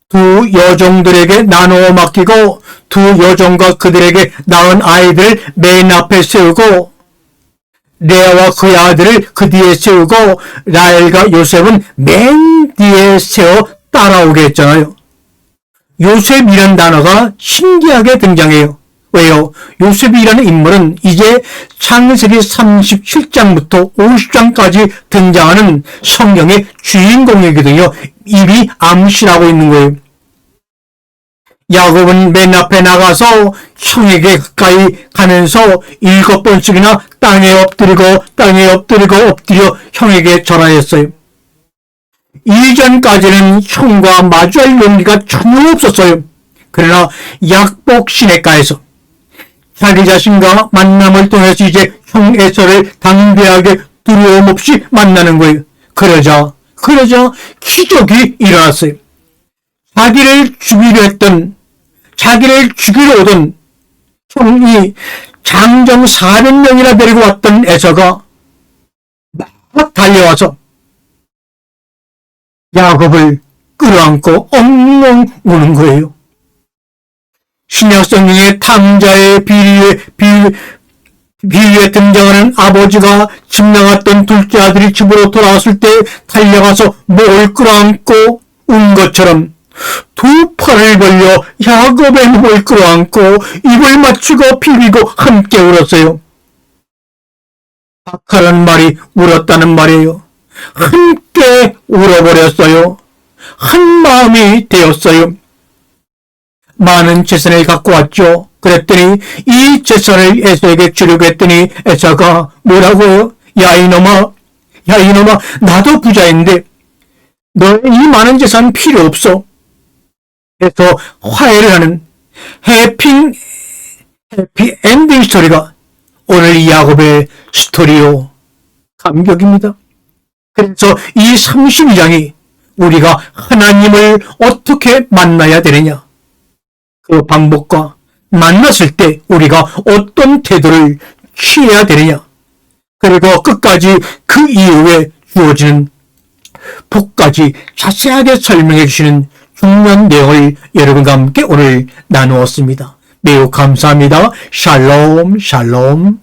두 여종들에게 나누어 맡기고 두 여종과 그들에게 낳은 아이들을 맨 앞에 세우고 레아와 그의 아들을 그 뒤에 세우고 라헬과 요셉은 맨 뒤에 세워 따라오게 했잖아요. 요셉이라는 단어가 신기하게 등장해요. 왜요? 요셉이라는 인물은 이제 창세기 37장부터 50장까지 등장하는 성경의 주인공이거든요. 이미 암시하고 있는 거예요. 야곱은 맨 앞에 나가서 형에게 가까이 가면서 7번씩이나 땅에 엎드려 형에게 전하였어요. 이전까지는 형과 마주할 용기가 전혀 없었어요. 그러나 약복 시냇가에서 자기 자신과 만남을 통해서 이제 형 에서를 당대하게 두려움 없이 만나는 거예요. 그러자 기적이 일어났어요. 자기를 죽이러 오던 형이 장정 400명이나 데리고 왔던 에서가 막 달려와서 야곱을 끌어안고 엉엉 우는 거예요. 신약 성경의 탕자의 비유에 등장하는 아버지가 집 나갔던 둘째 아들이 집으로 돌아왔을 때 달려가서 목을 끌어안고 운 것처럼 두 팔을 벌려 야곱의 목을 끌어안고 입을 맞추고 비비고 함께 울었어요. 박하라는 말이 울었다는 말이에요. 함께 울어버렸어요. 한 마음이 되었어요. 많은 재산을 갖고 왔죠. 그랬더니 이 재산을 에서에게 주려고 했더니 에서가 뭐라고요? 야 이놈아 나도 부자인데 너의 이 많은 재산 필요 없어. 그래서 화해를 하는 해피 엔딩 스토리가 오늘 이 야곱의 스토리요. 감격입니다. 그래서 이 32장이 우리가 하나님을 어떻게 만나야 되느냐, 그 방법과 만났을 때 우리가 어떤 태도를 취해야 되느냐, 그리고 끝까지 그 이후에 주어지는 복까지 자세하게 설명해 주시는 중요한 내용을 여러분과 함께 오늘 나누었습니다. 매우 감사합니다. 샬롬 샬롬.